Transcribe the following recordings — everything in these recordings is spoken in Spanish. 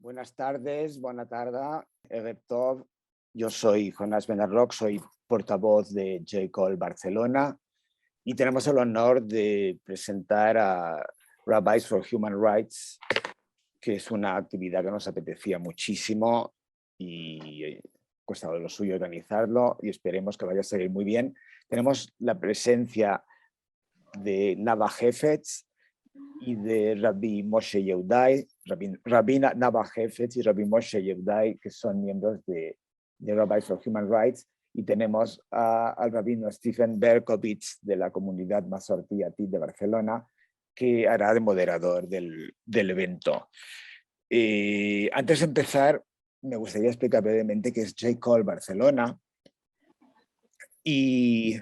Buenas tardes, buena tarde, Erev Tov. Yo soy Jonás Benarroch, soy portavoz de J-Call Barcelona y tenemos el honor de presentar a Rabbis for Human Rights, que es una actividad que nos apetecía muchísimo y costado lo suyo organizarlo y esperemos que vaya a salir muy bien. Tenemos la presencia de Nava Hefetz y de Rabbi Moshe Yehudai, Rabbi Nava Hefetz y Rabbi Moshe Yehudai, que son miembros de Rabbis for Human Rights, y tenemos al rabino Stephen Berkovitz de la comunidad Masorti Atit de Barcelona, que hará de moderador del evento. Antes de empezar, me gustaría explicar brevemente qué es J-Call Barcelona. Y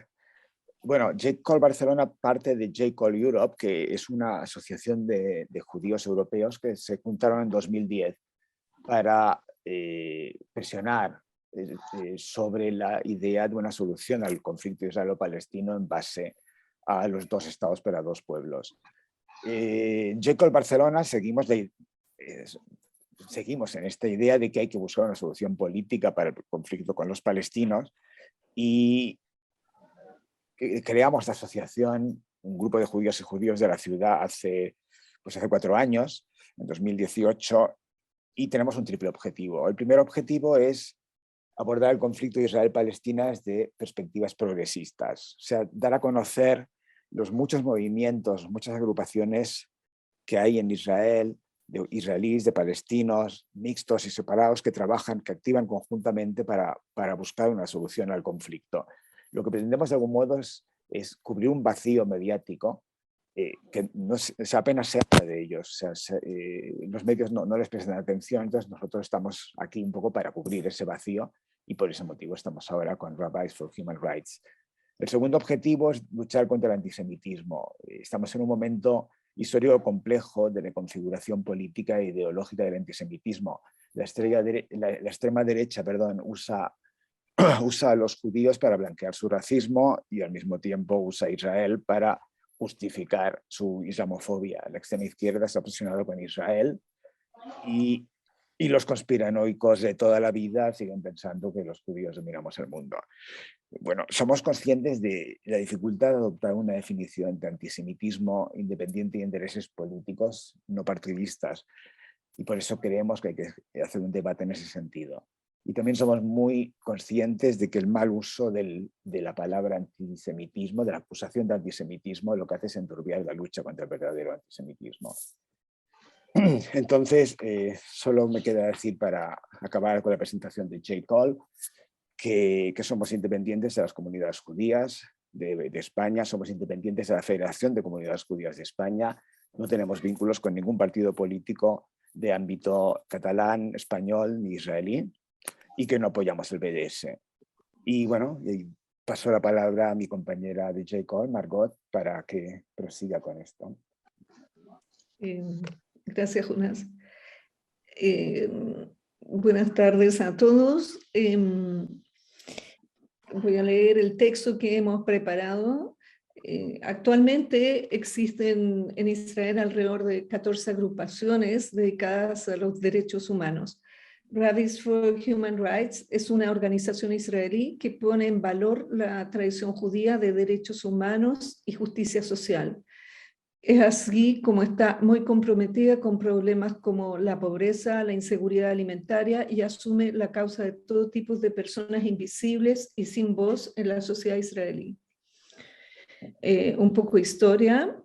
bueno, J-Call Barcelona parte de J-Call Europe, que es una asociación de judíos europeos que se juntaron en 2010 para presionar sobre la idea de una solución al conflicto israelo-palestino en base a los dos estados para dos pueblos. J-Call Barcelona seguimos en esta idea de que hay que buscar una solución política para el conflicto con los palestinos y creamos esta asociación, un grupo de judíos y judíos de la ciudad hace 4 años, en 2018, y tenemos un triple objetivo. El primer objetivo es abordar el conflicto Israel-Palestina desde perspectivas progresistas, o sea, dar a conocer los muchos movimientos, muchas agrupaciones que hay en Israel, de israelíes, de palestinos, mixtos y separados que trabajan, que activan conjuntamente para buscar una solución al conflicto. Lo que pretendemos de algún modo es cubrir un vacío mediático que apenas se habla de ellos. O sea, los medios no les prestan atención, entonces nosotros estamos aquí un poco para cubrir ese vacío y por ese motivo estamos ahora con Rabbis for Human Rights. El segundo objetivo es luchar contra el antisemitismo. Estamos en un momento histórico complejo de reconfiguración política e ideológica del antisemitismo. La extrema derecha usa a los judíos para blanquear su racismo y al mismo tiempo usa a Israel para justificar su islamofobia. La extrema izquierda está obsesionada con Israel y los conspiranoicos de toda la vida siguen pensando que los judíos dominamos el mundo. Bueno, somos conscientes de la dificultad de adoptar una definición de antisemitismo independiente de intereses políticos no partidistas y por eso creemos que hay que hacer un debate en ese sentido. Y también somos muy conscientes de que el mal uso de la palabra antisemitismo, de la acusación de antisemitismo, lo que hace es enturbiar la lucha contra el verdadero antisemitismo. Entonces, solo me queda decir para acabar con la presentación de J-Call que somos independientes de las comunidades judías de España, somos independientes de la Federación de Comunidades Judías de España, no tenemos vínculos con ningún partido político de ámbito catalán, español ni israelí, y que no apoyamos el BDS. Y bueno, paso la palabra a mi compañera de J-Call, Margot, para que prosiga con esto. Gracias, Jonás. Buenas tardes a todos. Voy a leer el texto que hemos preparado. Actualmente existen en Israel alrededor de 14 agrupaciones dedicadas a los derechos humanos. Rabbis for Human Rights es una organización israelí que pone en valor la tradición judía de derechos humanos y justicia social. Es así como está muy comprometida con problemas como la pobreza, la inseguridad alimentaria y asume la causa de todo tipo de personas invisibles y sin voz en la sociedad israelí. Un poco de historia.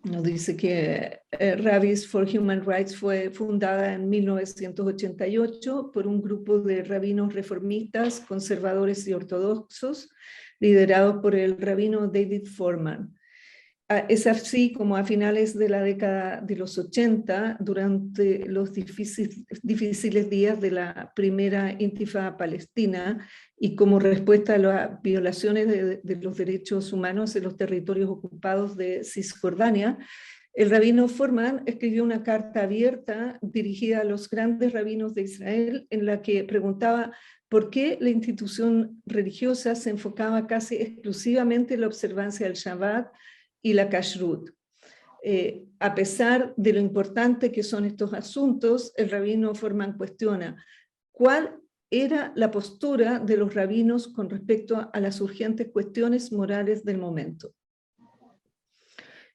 Nos dice que Rabbis for Human Rights fue fundada en 1988 por un grupo de rabinos reformistas, conservadores y ortodoxos, liderados por el rabino David Foreman. Es así como a finales de la década de los 80, durante los difíciles días de la primera intifada palestina y como respuesta a las violaciones de los derechos humanos en los territorios ocupados de Cisjordania, el rabino Foreman escribió una carta abierta dirigida a los grandes rabinos de Israel en la que preguntaba por qué la institución religiosa se enfocaba casi exclusivamente en la observancia del Shabbat y la Kashrut. A pesar de lo importante que son estos asuntos, el rabino Forman cuestiona cuál era la postura de los rabinos con respecto a las urgentes cuestiones morales del momento.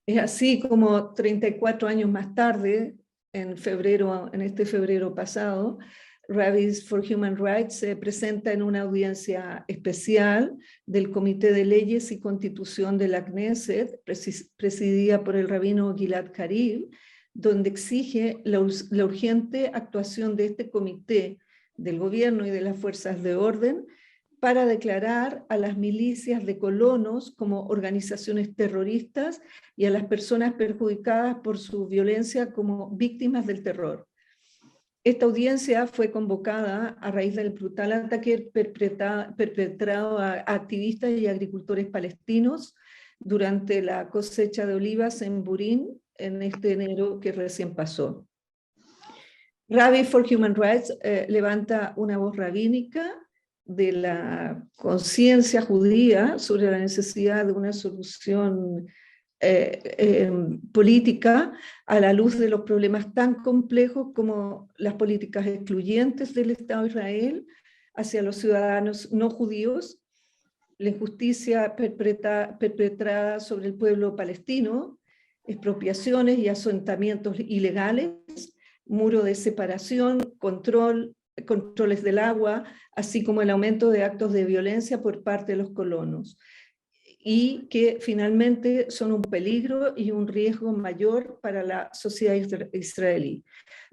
Es así como 34 años más tarde, en este febrero pasado, Rabbis for Human Rights se presenta en una audiencia especial del Comité de Leyes y Constitución de la Knesset, presidida por el rabino Gilad Karib, donde exige la urgente actuación de este comité, del gobierno y de las fuerzas de orden, para declarar a las milicias de colonos como organizaciones terroristas y a las personas perjudicadas por su violencia como víctimas del terror. Esta audiencia fue convocada a raíz del brutal ataque perpetrado a activistas y agricultores palestinos durante la cosecha de olivas en Burín en este enero que recién pasó. Rabbis for Human Rights levanta una voz rabínica de la conciencia judía sobre la necesidad de una solución política a la luz de los problemas tan complejos como las políticas excluyentes del Estado de Israel hacia los ciudadanos no judíos, la injusticia perpetrada sobre el pueblo palestino, expropiaciones y asentamientos ilegales, muro de separación, controles del agua, así como el aumento de actos de violencia por parte de los colonos, y que finalmente son un peligro y un riesgo mayor para la sociedad israelí.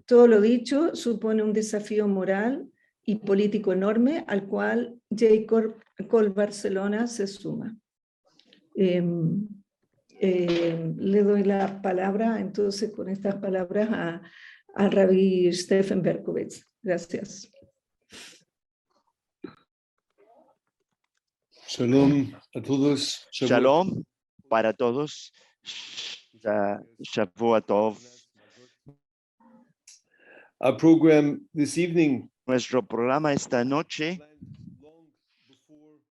Todo lo dicho supone un desafío moral y político enorme al cual Jacob Col Barcelona se suma. Le doy la palabra entonces con estas palabras a Rabbi Stefan Berkovits. Gracias. Shalom a todos. Shalom para todos. Shavua Tov. Our program this evening Nuestro programa esta noche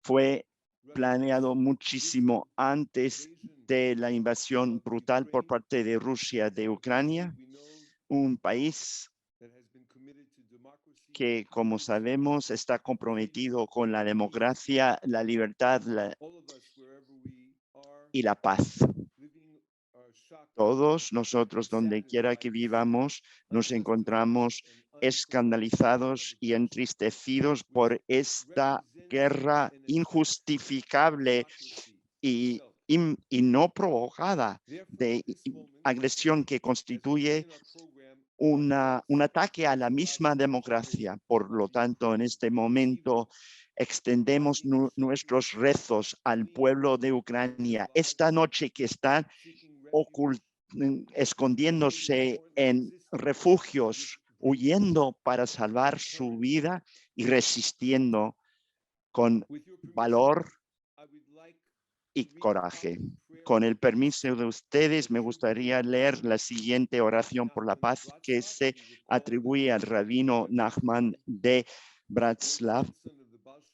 fue planeado muchísimo antes de la invasión brutal por parte de Rusia de Ucrania, un país que, como sabemos, está comprometido con la democracia, la libertad y la paz. Todos nosotros, donde quiera que vivamos, nos encontramos escandalizados y entristecidos por esta guerra injustificable y no provocada de agresión que constituye un ataque a la misma democracia. Por lo tanto, en este momento extendemos nuestros rezos al pueblo de Ucrania. Esta noche que están escondiéndose en refugios, huyendo para salvar su vida y resistiendo con valor y coraje. Con el permiso de ustedes, me gustaría leer la siguiente oración por la paz que se atribuye al rabino Nachman de Bratslav.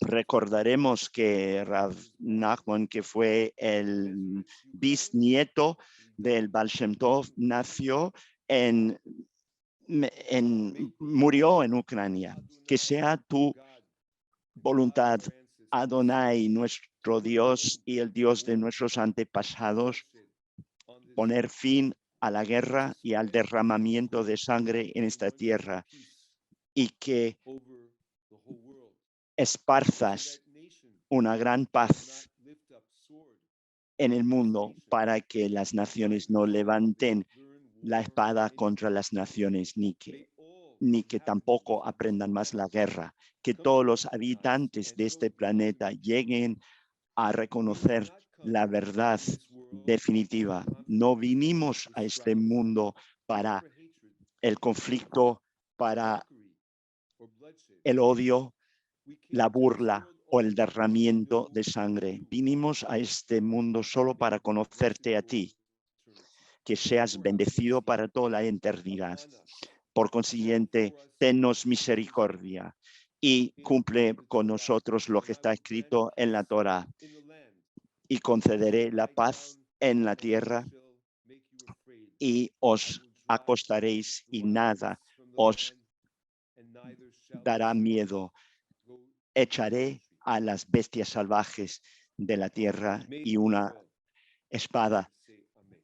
Recordaremos que Rav Nachman, que fue el bisnieto del Baal Shem Tov, murió en Ucrania. Que sea tu voluntad, Adonai, nuestro Dios y el Dios de nuestros antepasados, poner fin a la guerra y al derramamiento de sangre en esta tierra, y que esparzas una gran paz en el mundo para que las naciones no levanten la espada contra las naciones, ni que tampoco aprendan más la guerra. Que todos los habitantes de este planeta lleguen a reconocer la verdad definitiva. No vinimos a este mundo para el conflicto, para el odio, la burla o el derramamiento de sangre. Vinimos a este mundo solo para conocerte a ti. Que seas bendecido para toda la eternidad. Por consiguiente, tennos misericordia y cumple con nosotros lo que está escrito en la Torá. Y concederé la paz en la tierra y os acostaréis y nada os dará miedo. Echaré a las bestias salvajes de la tierra y una espada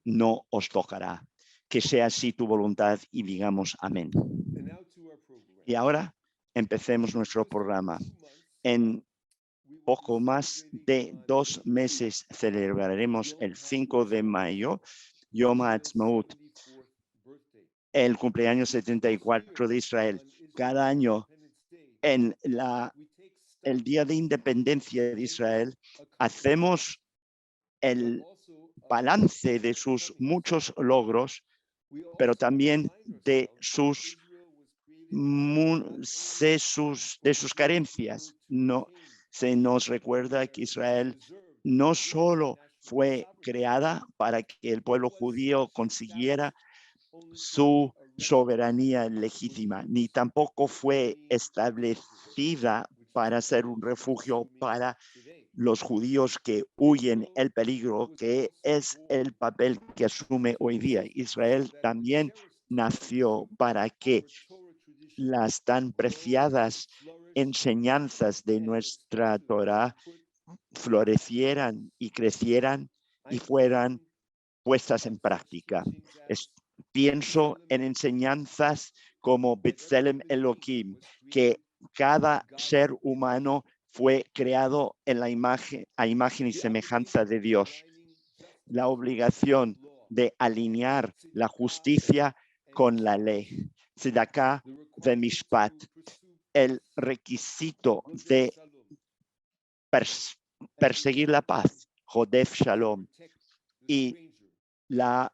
no os tocará. Que sea así tu voluntad y digamos amén. Y ahora empecemos nuestro programa. En poco más de 2 meses celebraremos el 5 de mayo, Yom HaAtzmaut, el cumpleaños 74 de Israel. Cada año, en el Día de Independencia de Israel, hacemos el balance de sus muchos logros, pero también de sus carencias. No, se nos recuerda que Israel no solo fue creada para que el pueblo judío consiguiera su soberanía legítima, ni tampoco fue establecida para ser un refugio para los judíos que huyen el peligro, que es el papel que asume hoy día. Israel también nació para que las tan preciadas enseñanzas de nuestra Torá florecieran y crecieran y fueran puestas en práctica. Pienso en enseñanzas como B'Tselem Elohim, que cada ser humano fue creado en a imagen y semejanza de Dios. La obligación de alinear la justicia con la ley. Tzedaká de Mishpat. El requisito de perseguir la paz. Hodef Shalom. Y la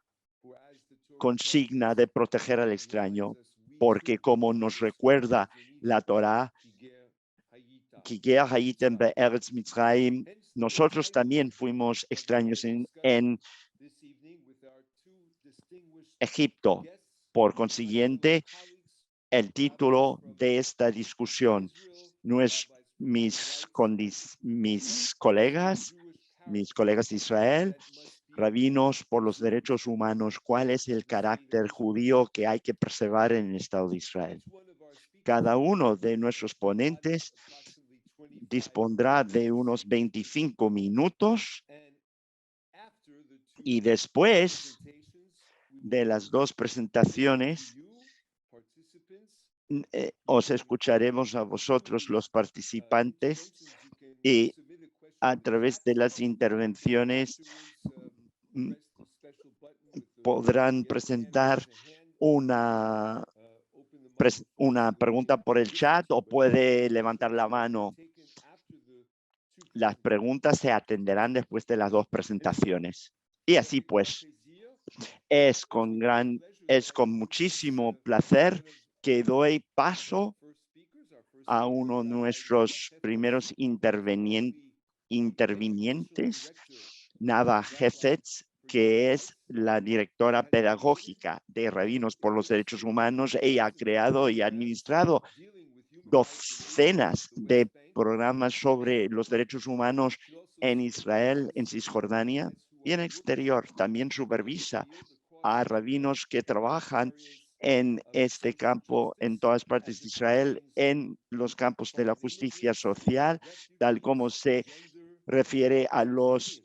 consigna de proteger al extraño, porque como nos recuerda la Torá, nosotros también fuimos extraños en Egipto. Por consiguiente, el título de esta discusión no es mis colegas de Israel, rabinos por los derechos humanos, cuál es el carácter judío que hay que preservar en el Estado de Israel. Cada uno de nuestros ponentes dispondrá de unos 25 minutos y después de las 2 presentaciones os escucharemos a vosotros, los participantes, y a través de las intervenciones podrán presentar una pregunta por el chat o puede levantar la mano. Las preguntas se atenderán después de las 2 presentaciones. Y así pues, es con muchísimo placer que doy paso a uno de nuestros primeros intervinientes, Nava Hefetz, que es la directora pedagógica de Rabinos por los Derechos Humanos. Ella ha creado y administrado docenas de programas sobre los derechos humanos en Israel, en Cisjordania y en el exterior. También supervisa a rabinos que trabajan en este campo en todas partes de Israel, en los campos de la justicia social, tal como se refiere a los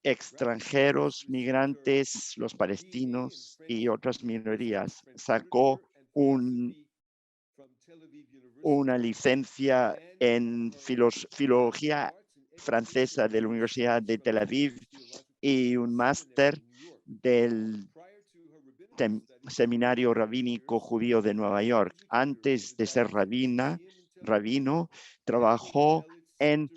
extranjeros, migrantes, los palestinos y otras minorías. Sacó una licencia en filología francesa de la Universidad de Tel Aviv y un máster del Seminario Rabínico Judío de Nueva York. Antes de ser rabino, trabajó en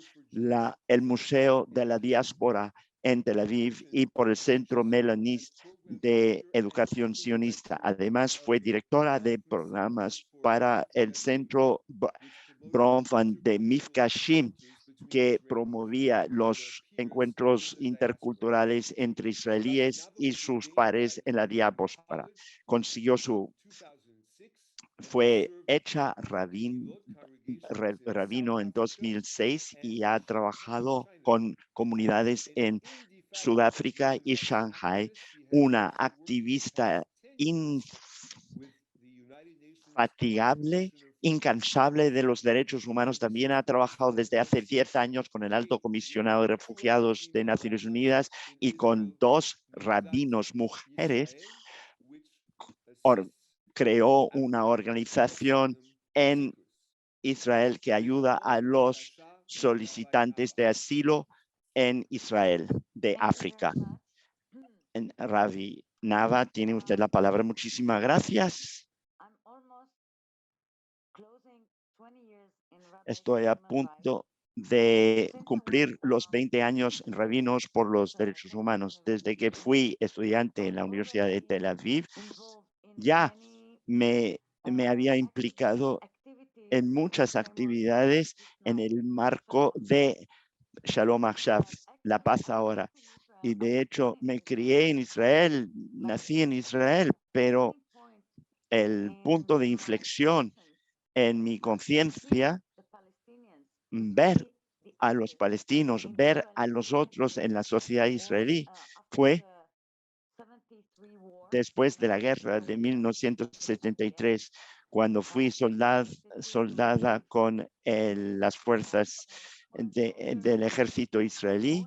el Museo de la Diáspora en Tel Aviv y por el Centro Melanis de Educación Sionista. Además, fue directora de programas para el Centro Bronfman de Mifkashim, que promovía los encuentros interculturales entre israelíes y sus pares en la diáspora. Fue hecha rabino en 2006 y ha trabajado con comunidades en Sudáfrica y Shanghái, una activista infatigable, incansable de los derechos humanos. También ha trabajado desde hace 10 años con el Alto Comisionado de Refugiados de Naciones Unidas y con 2 rabinos mujeres. Creó una organización en Israel que ayuda a los solicitantes de asilo en Israel, de África. Ravi Nava, tiene usted la palabra. Muchísimas gracias. Estoy a punto de cumplir los 20 años en Rabinos por los Derechos Humanos. Desde que fui estudiante en la Universidad de Tel Aviv, ya me había implicado en muchas actividades en el marco de Shalom Achshav, la paz ahora. Y de hecho me crié en Israel, nací en Israel, pero el punto de inflexión en mi conciencia, ver a los palestinos, ver a los otros en la sociedad israelí, fue después de la guerra de 1973, cuando fui soldada con las fuerzas del ejército israelí,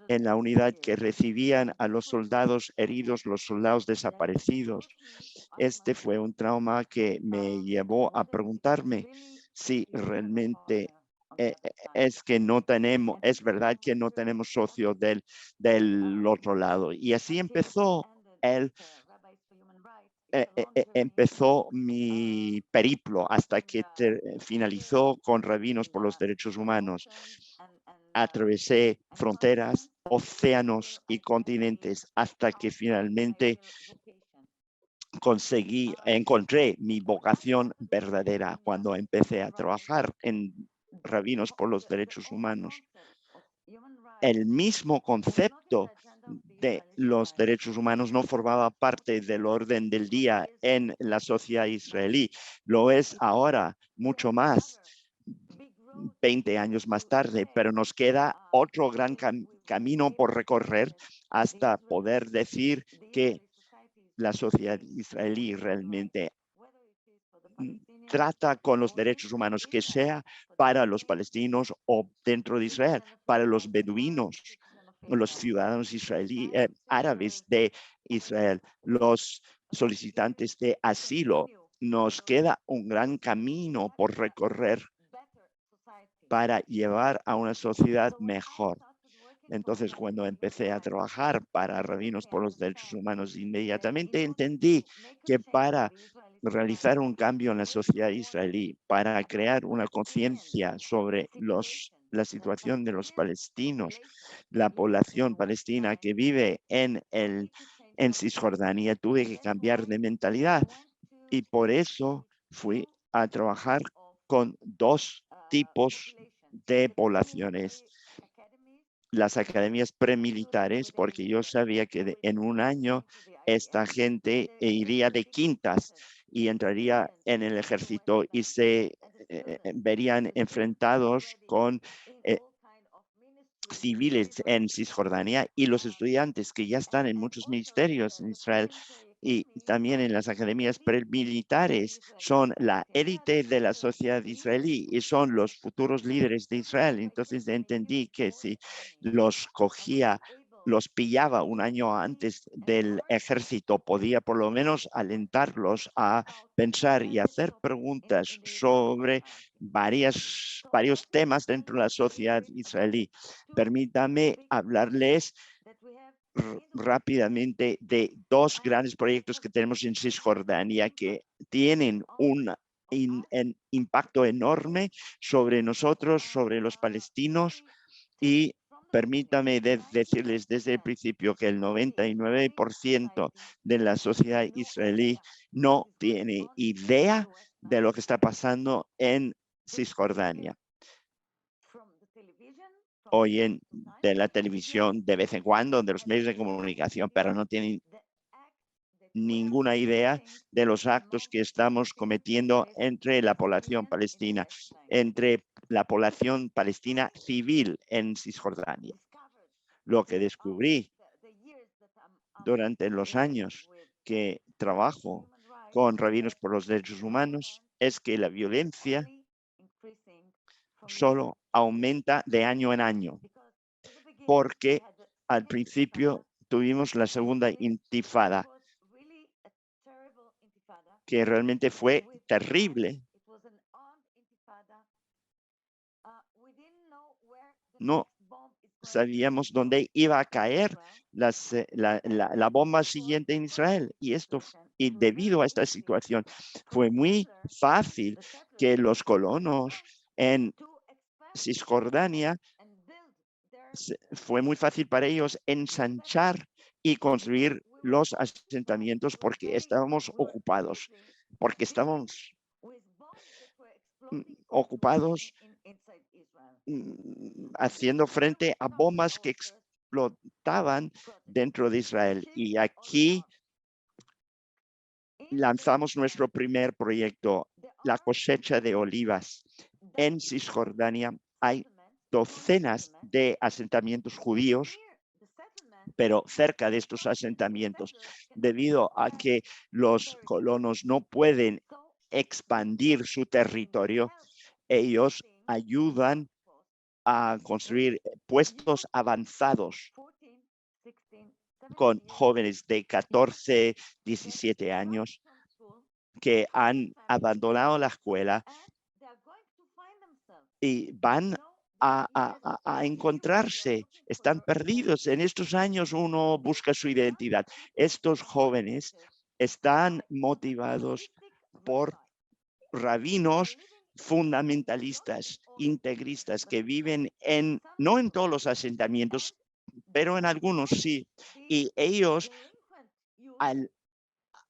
en la unidad que recibían a los soldados heridos, los soldados desaparecidos. Este fue un trauma que me llevó a preguntarme si realmente es verdad que no tenemos socio del otro lado. Y así empezó empezó mi periplo hasta que finalizó con Rabinos por los Derechos Humanos. Atravesé fronteras, océanos y continentes hasta que finalmente encontré mi vocación verdadera cuando empecé a trabajar en Rabinos por los Derechos Humanos. El mismo concepto de los derechos humanos no formaba parte del orden del día en la sociedad israelí. Lo es ahora mucho más, 20 años más tarde, pero nos queda otro gran camino por recorrer hasta poder decir que la sociedad israelí realmente trata con los derechos humanos, que sea para los palestinos o dentro de Israel, para los beduinos, los ciudadanos israelíes, árabes de Israel, los solicitantes de asilo. Nos queda un gran camino por recorrer para llevar a una sociedad mejor. Entonces, cuando empecé a trabajar para Rabinos por los Derechos Humanos, inmediatamente entendí que para realizar un cambio en la sociedad israelí, para crear una conciencia sobre la situación de los palestinos, la población palestina que vive en Cisjordania, tuve que cambiar de mentalidad. Y por eso fui a trabajar con 2 tipos de poblaciones. Las academias premilitares, porque yo sabía que en un año esta gente iría de quintas y entraría en el ejército y se verían enfrentados con civiles en Cisjordania, y los estudiantes que ya están en muchos ministerios en Israel y también en las academias premilitares son la élite de la sociedad israelí y son los futuros líderes de Israel. Entonces entendí que si los pillaba un año antes del ejército, podía por lo menos alentarlos a pensar y hacer preguntas sobre varios temas dentro de la sociedad israelí. Permítame hablarles rápidamente de 2 grandes proyectos que tenemos en Cisjordania que tienen un impacto enorme sobre nosotros, sobre los palestinos, y permítame decirles desde el principio que el 99% de la sociedad israelí no tiene idea de lo que está pasando en Cisjordania. Oyen de la televisión de vez en cuando, de los medios de comunicación, pero no tienen ninguna idea de los actos que estamos cometiendo entre la población palestina, entre la población palestina civil en Cisjordania. Lo que descubrí durante los años que trabajo con rabinos por los derechos humanos es que la violencia solo aumenta de año en año, porque al principio tuvimos la segunda intifada, que realmente fue terrible. No sabíamos dónde iba a caer la bomba siguiente en Israel. Y debido a esta situación, fue muy fácil que los colonos en Cisjordania, fue muy fácil para ellos ensanchar y construir los asentamientos porque estábamos ocupados, ocupados haciendo frente a bombas que explotaban dentro de Israel. Y aquí lanzamos nuestro primer proyecto, la cosecha de olivas. En Cisjordania hay docenas de asentamientos judíos, pero cerca de estos asentamientos, debido a que los colonos no pueden expandir su territorio, ellos ayudan a construir puestos avanzados con jóvenes de 14, 17 años que han abandonado la escuela y van a encontrarse, están perdidos. En estos años uno busca su identidad. Estos jóvenes están motivados por rabinos fundamentalistas, integristas, que viven no en todos los asentamientos, pero en algunos sí. Y ellos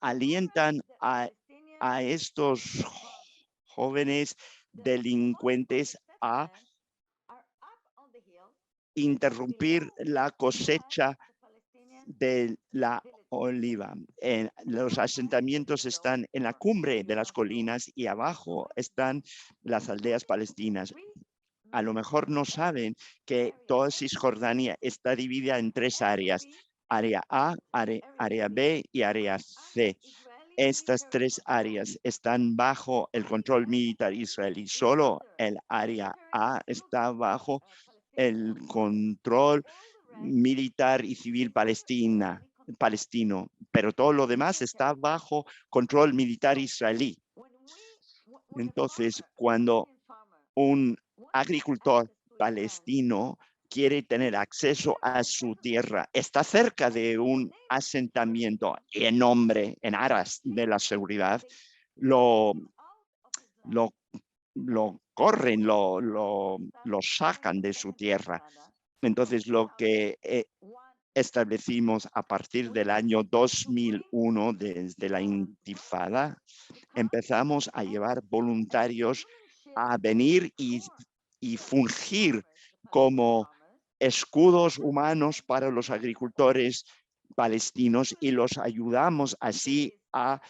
alientan a estos jóvenes delincuentes a interrumpir la cosecha de la oliva. Los asentamientos están en la cumbre de las colinas y abajo están las aldeas palestinas. A lo mejor no saben que toda Cisjordania está dividida en 3 áreas: área A, área B y área C. Estas 3 áreas están bajo el control militar israelí. Solo el área A está bajo el control militar y civil palestino, pero todo lo demás está bajo control militar israelí. Entonces, cuando un agricultor palestino quiere tener acceso a su tierra, está cerca de un asentamiento en aras de la seguridad, lo corren, lo sacan de su tierra. Entonces, lo que establecimos a partir del año 2001, desde la intifada, empezamos a llevar voluntarios a venir y fungir como escudos humanos para los agricultores palestinos y los ayudamos así a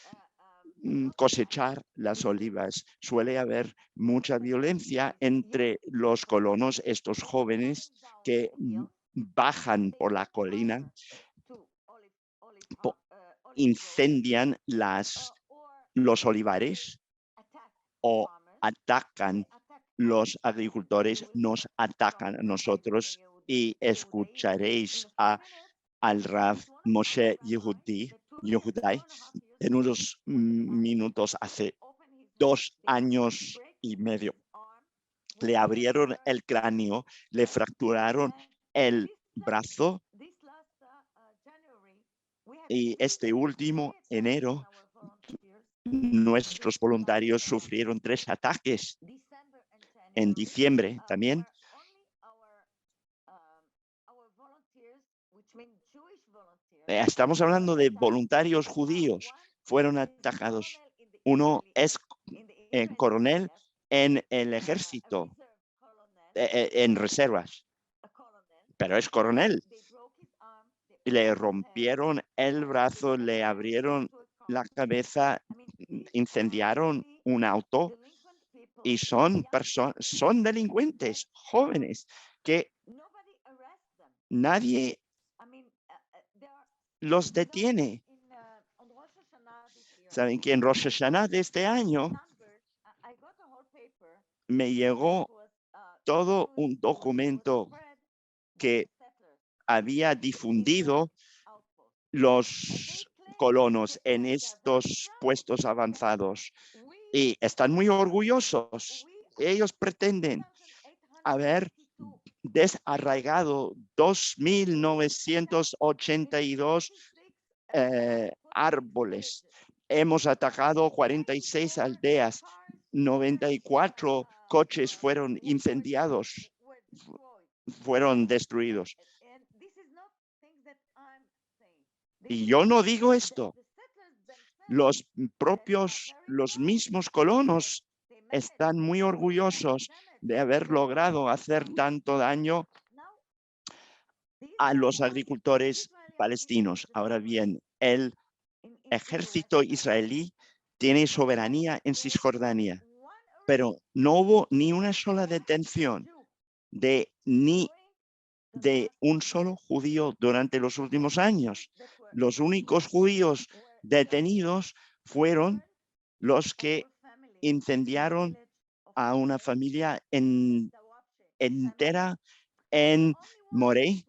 cosechar las olivas. Suele haber mucha violencia entre los colonos, estos jóvenes que bajan por la colina, incendian los olivares o atacan los agricultores, nos atacan a nosotros, y escucharéis al Rav Moshe Yehudai en unos minutos. Hace 2 años y medio le abrieron el cráneo, le fracturaron el brazo, y este último enero nuestros voluntarios sufrieron 3 ataques. En diciembre también. Estamos hablando de voluntarios judíos. Fueron atacados. Uno es coronel en el ejército, en reservas, pero es coronel. Le rompieron el brazo, le abrieron la cabeza, incendiaron un auto, y son delincuentes jóvenes que nadie los detiene. Saben que en Rosh Hashanah de este año me llegó todo un documento que había difundido los colonos en estos puestos avanzados y están muy orgullosos. Ellos pretenden haber desarraigado 2.982 árboles. Hemos atacado 46 aldeas, 94 coches fueron incendiados, fueron destruidos. Y yo no digo esto. Los mismos colonos están muy orgullosos de haber logrado hacer tanto daño a los agricultores palestinos. Ahora bien, el ejército israelí tiene soberanía en Cisjordania, pero no hubo ni una sola detención ni de un solo judío durante los últimos años. Los únicos judíos detenidos fueron los que incendiaron a una familia entera en Moreh.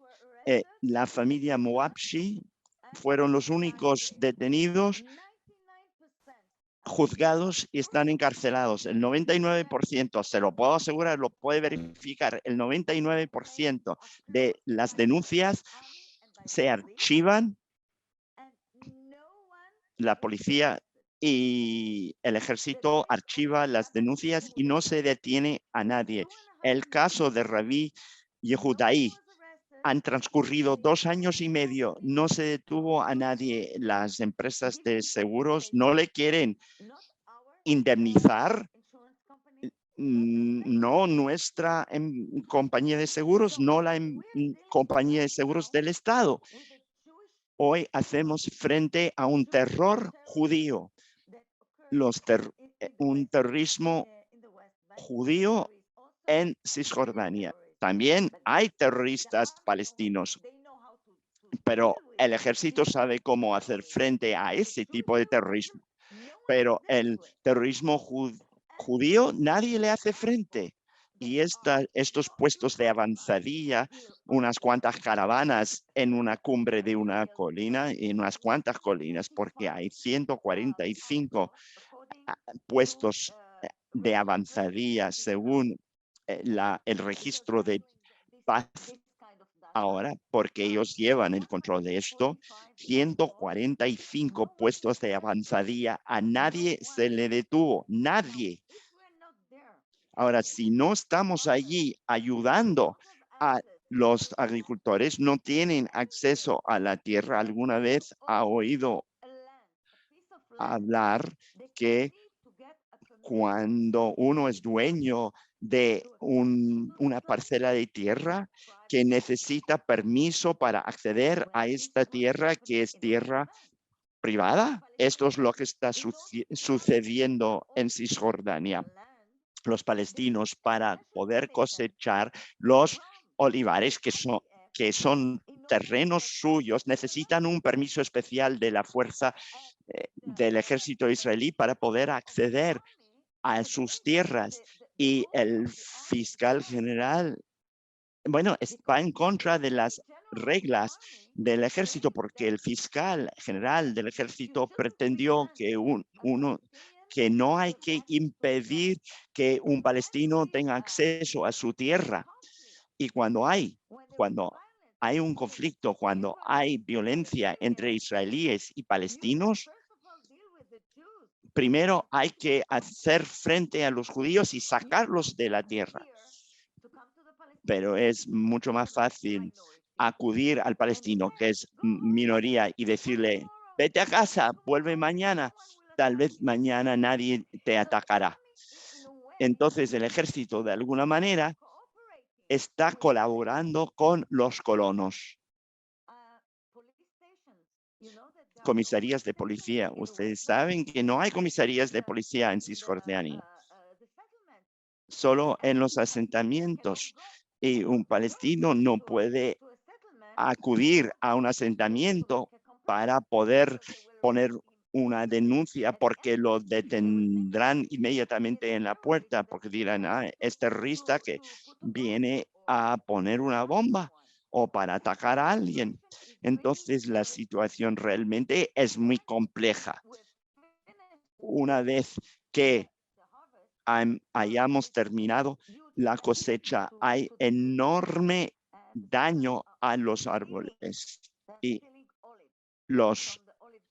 La familia Moabshi fueron los únicos detenidos, juzgados y están encarcelados. El 99%, se lo puedo asegurar, lo puede verificar, el 99% de las denuncias se archivan. La policía y el ejército archiva las denuncias y no se detiene a nadie. El caso de Rabbi Yehudaí, han transcurrido 2 años y medio, no se detuvo a nadie. Las empresas de seguros no le quieren indemnizar. No nuestra compañía de seguros, no la compañía de seguros del Estado. Hoy hacemos frente a un terror judío, un terrorismo judío en Cisjordania. También hay terroristas palestinos, pero el ejército sabe cómo hacer frente a ese tipo de terrorismo. Pero el terrorismo judío nadie le hace frente. Y estos puestos de avanzadilla, unas cuantas caravanas en una cumbre de una colina, en unas cuantas colinas, porque hay 145 puestos de avanzadilla según el registro de paz ahora, porque ellos llevan el control de esto. 145 puestos de avanzadilla, a nadie se le detuvo, nadie. Ahora, si no estamos allí ayudando a los agricultores, no tienen acceso a la tierra. ¿Alguna vez ha oído hablar que cuando uno es dueño de una parcela de tierra, que necesita permiso para acceder a esta tierra, que es tierra privada? Esto es lo que está sucediendo en Cisjordania. Los palestinos, para poder cosechar los olivares, que son terrenos suyos, necesitan un permiso especial de la fuerza del ejército israelí para poder acceder a sus tierras. Y el fiscal general, bueno, va en contra de las reglas del ejército, porque el fiscal general del ejército pretendió que que no hay que impedir que un palestino tenga acceso a su tierra. Y cuando hay un conflicto, cuando hay violencia entre israelíes y palestinos, primero hay que hacer frente a los judíos y sacarlos de la tierra. Pero es mucho más fácil acudir al palestino, que es minoría, y decirle, vete a casa, vuelve mañana. Tal vez mañana nadie te atacará. Entonces el ejército, de alguna manera, está colaborando con los colonos. Comisarías de policía. Ustedes saben que no hay comisarías de policía en Cisjordania. Solo en los asentamientos. Y un palestino no puede acudir a un asentamiento para poder poner una denuncia, porque lo detendrán inmediatamente en la puerta, porque dirán, es terrorista que viene a poner una bomba o para atacar a alguien. Entonces la situación realmente es muy compleja. Una vez que hayamos terminado la cosecha, hay enorme daño a los árboles y los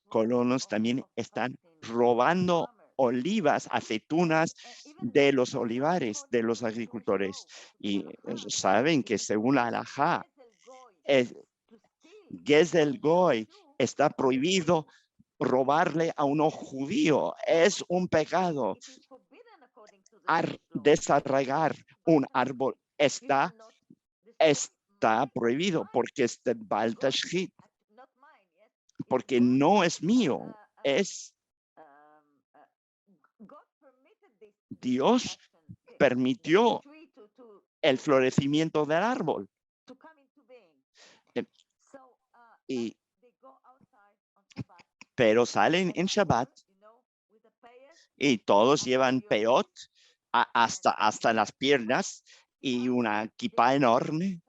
colonos también están robando olivas, aceitunas de los olivares de los agricultores. Y saben que según la halajá, Gezel Goy está prohibido robarle a uno judío. Es un pecado. Desarraigar un árbol está prohibido porque es de Baal Tashchit, porque no es mío, es Dios permitió el florecimiento del árbol. Pero salen en Shabbat y todos llevan peot hasta las piernas y una kippah enorme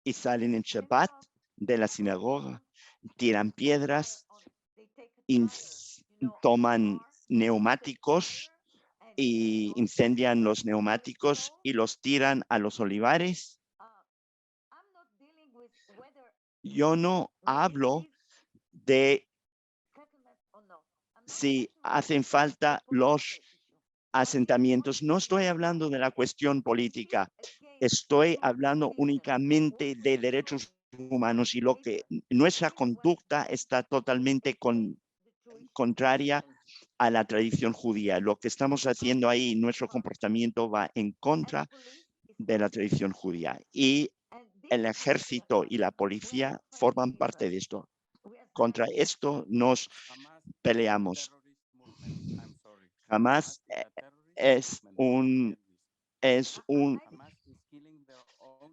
y salen en Shabbat de la sinagoga, tiran piedras, toman neumáticos y incendian los neumáticos y los tiran a los olivares. Yo no hablo de si hacen falta los asentamientos. No estoy hablando de la cuestión política. Estoy hablando únicamente de derechos humanos y lo que nuestra conducta está totalmente contraria a la tradición judía. Lo que estamos haciendo ahí, nuestro comportamiento va en contra de la tradición judía. Y el ejército y la policía forman parte de esto. Contra esto nos peleamos. Hamas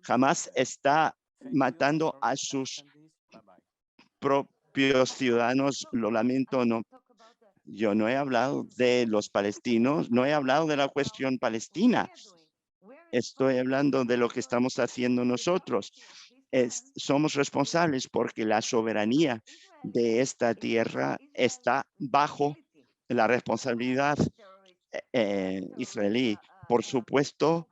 Hamas está matando a sus propios ciudadanos. Lo lamento, no. Yo no he hablado de los palestinos, no he hablado de la cuestión palestina. Estoy hablando de lo que estamos haciendo nosotros. Somos responsables porque la soberanía de esta tierra está bajo la responsabilidad israelí. Por supuesto,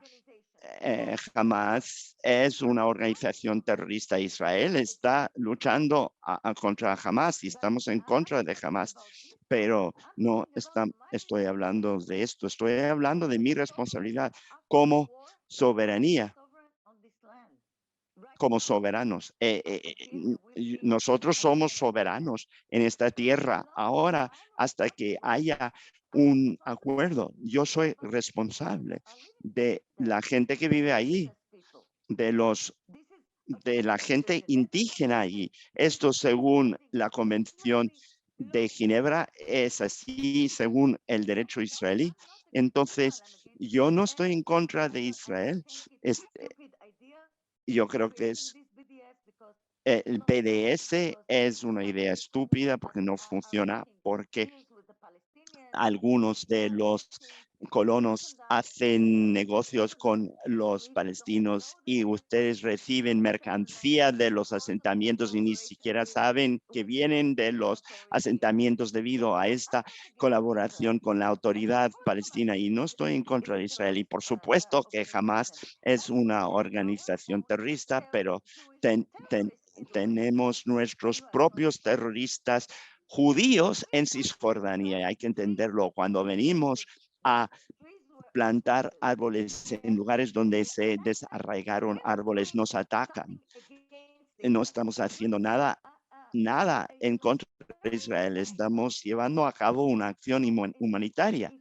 Hamas es una organización terrorista. Israel está luchando contra Hamas y estamos en contra de Hamas. Pero no estoy hablando de esto. Estoy hablando de mi responsabilidad como soberanía, como soberanos. Nosotros somos soberanos en esta tierra ahora hasta que haya un acuerdo. Yo soy responsable de la gente que vive ahí, de la gente indígena ahí. Esto según la Convención de Ginebra es así según el derecho israelí. Entonces, yo no estoy en contra de Israel. Yo creo que el PDS es una idea estúpida porque no funciona, porque algunos de los colonos hacen negocios con los palestinos y ustedes reciben mercancía de los asentamientos y ni siquiera saben que vienen de los asentamientos debido a esta colaboración con la autoridad palestina. Y no estoy en contra de Israel y por supuesto que Hamas es una organización terrorista, pero tenemos nuestros propios terroristas judíos en Cisjordania. Hay que entenderlo. Cuando venimos a plantar árboles en lugares donde se desarraigaron árboles, nos atacan. No estamos haciendo nada en contra de Israel. Estamos llevando a cabo una acción humanitaria.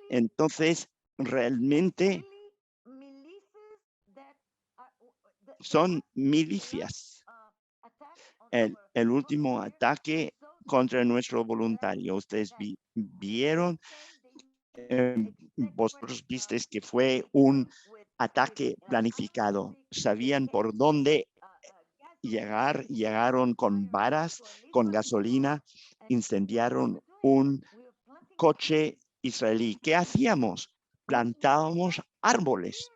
Entonces, realmente son milicias. El último ataque contra nuestro voluntario. Ustedes vieron, vosotros visteis que fue un ataque planificado. Sabían por dónde llegaron con varas, con gasolina, incendiaron un coche israelí. ¿Qué hacíamos? Plantábamos árboles.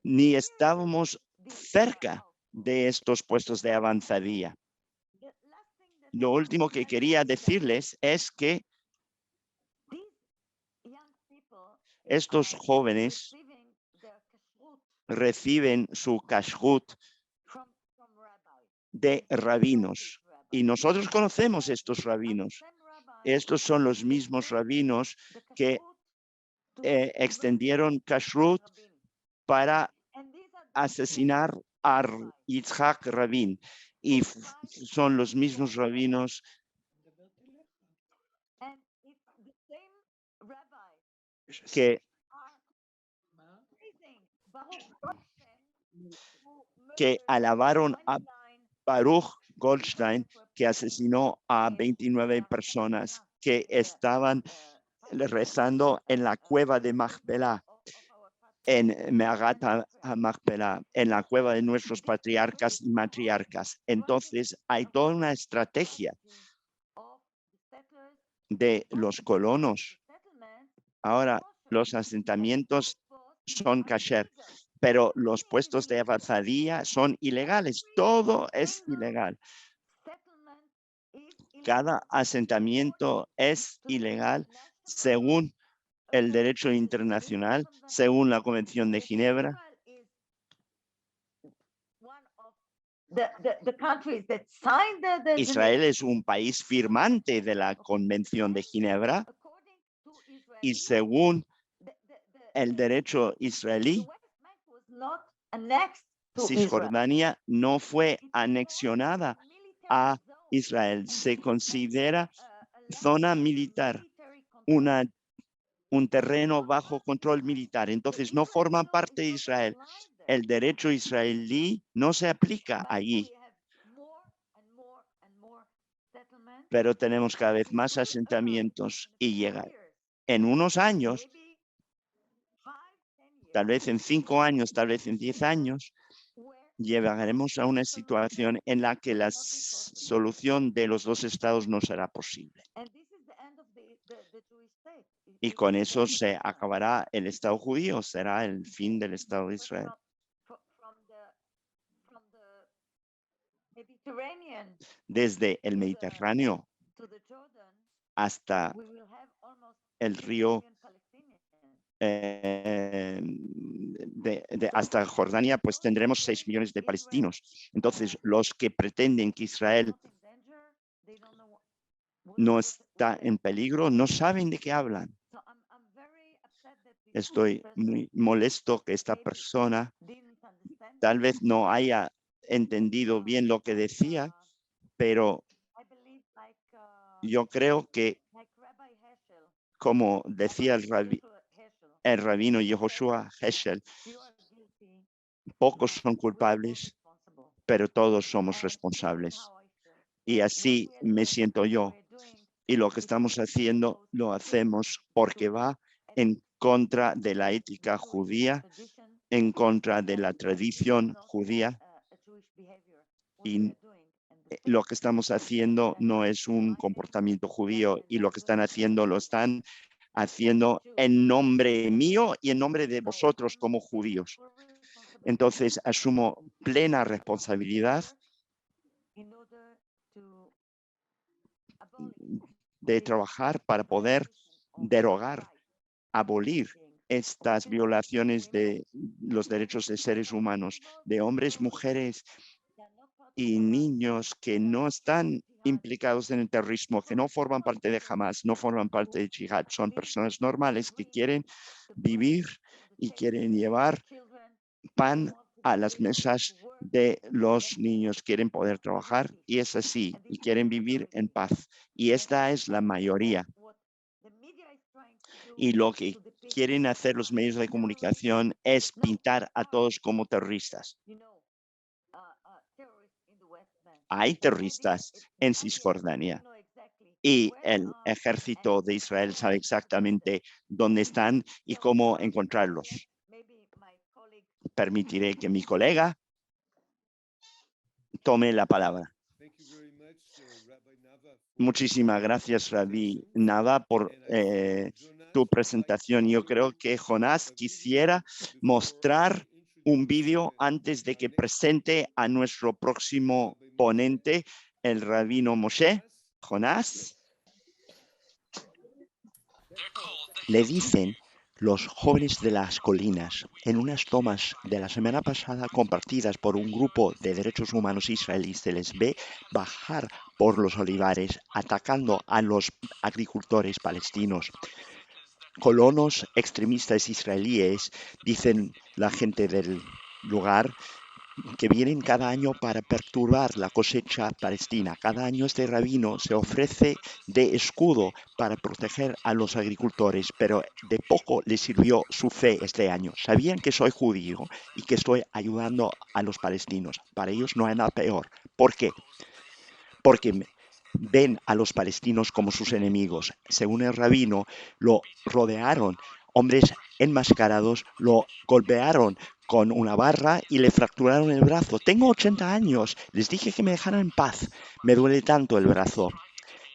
Ni estábamos cerca de estos puestos de avanzadilla. Lo último que quería decirles es que estos jóvenes reciben su kashrut de rabinos y nosotros conocemos estos rabinos. Estos son los mismos rabinos que extendieron kashrut para asesinar a Yitzhak Rabin y son los mismos rabinos que alabaron a Baruch Goldstein, que asesinó a 29 personas que estaban rezando en la cueva de Machpelah, en Me'arat HaMachpelah, en la cueva de nuestros patriarcas y matriarcas. Entonces hay toda una estrategia de los colonos. Ahora los asentamientos son kasher, pero los puestos de avanzadilla son ilegales. Todo es ilegal. Cada asentamiento es ilegal según el derecho internacional, según la Convención de Ginebra. Israel es un país firmante de la Convención de Ginebra y según el derecho israelí, Cisjordania no fue anexionada a Israel. Se considera zona militar, un terreno bajo control militar. Entonces no forman parte de Israel. El derecho israelí no se aplica allí. Pero tenemos cada vez más asentamientos y llega en unos años, tal vez en 5 años, tal vez en 10 años, llegaremos a una situación en la que la solución de los 2 estados no será posible. Y con eso se acabará el Estado judío, será el fin del Estado de Israel. Desde el Mediterráneo hasta el río hasta Jordania, pues tendremos 6 millones de palestinos. Entonces, los que pretenden que Israel no está en peligro, no saben de qué hablan. Estoy muy molesto que esta persona tal vez no haya entendido bien lo que decía, pero yo creo que, como decía el rabino Yehoshua Heschel, pocos son culpables, pero todos somos responsables. Y así me siento yo. Y lo que estamos haciendo, lo hacemos porque va en contra de la ética judía, en contra de la tradición judía. Y lo que estamos haciendo no es un comportamiento judío, y lo que están haciendo lo están haciendo en nombre mío y en nombre de vosotros como judíos. Entonces asumo plena responsabilidad de trabajar para poder derogar, abolir estas violaciones de los derechos de seres humanos, de hombres, mujeres y niños que no están implicados en el terrorismo, que no forman parte de Hamas, no forman parte de Jihad. Son personas normales que quieren vivir y quieren llevar pan a las mesas de los niños, quieren poder trabajar y es así, y quieren vivir en paz. Y esta es la mayoría. Y lo que quieren hacer los medios de comunicación es pintar a todos como terroristas. Hay terroristas en Cisjordania y el ejército de Israel sabe exactamente dónde están y cómo encontrarlos. Permitiré que mi colega tome la palabra. Muchísimas gracias, Rabbi Nava, por tu presentación. Yo creo que Jonás quisiera mostrar un vídeo antes de que presente a nuestro próximo ponente, el rabino Moshe. Jonás. Le dicen los jóvenes de las colinas en unas tomas de la semana pasada compartidas por un grupo de derechos humanos israelíes. Se les ve bajar por los olivares atacando a los agricultores palestinos. Colonos extremistas israelíes, dicen la gente del lugar, que vienen cada año para perturbar la cosecha palestina. Cada año este rabino se ofrece de escudo para proteger a los agricultores, pero de poco les sirvió su fe este año. Sabían que soy judío y que estoy ayudando a los palestinos. Para ellos no hay nada peor. ¿Por qué? Porque ven a los palestinos como sus enemigos. Según el rabino, lo rodearon hombres enmascarados, lo golpearon con una barra y le fracturaron el brazo. Tengo 80 años, les dije que me dejaran en paz. Me duele tanto el brazo.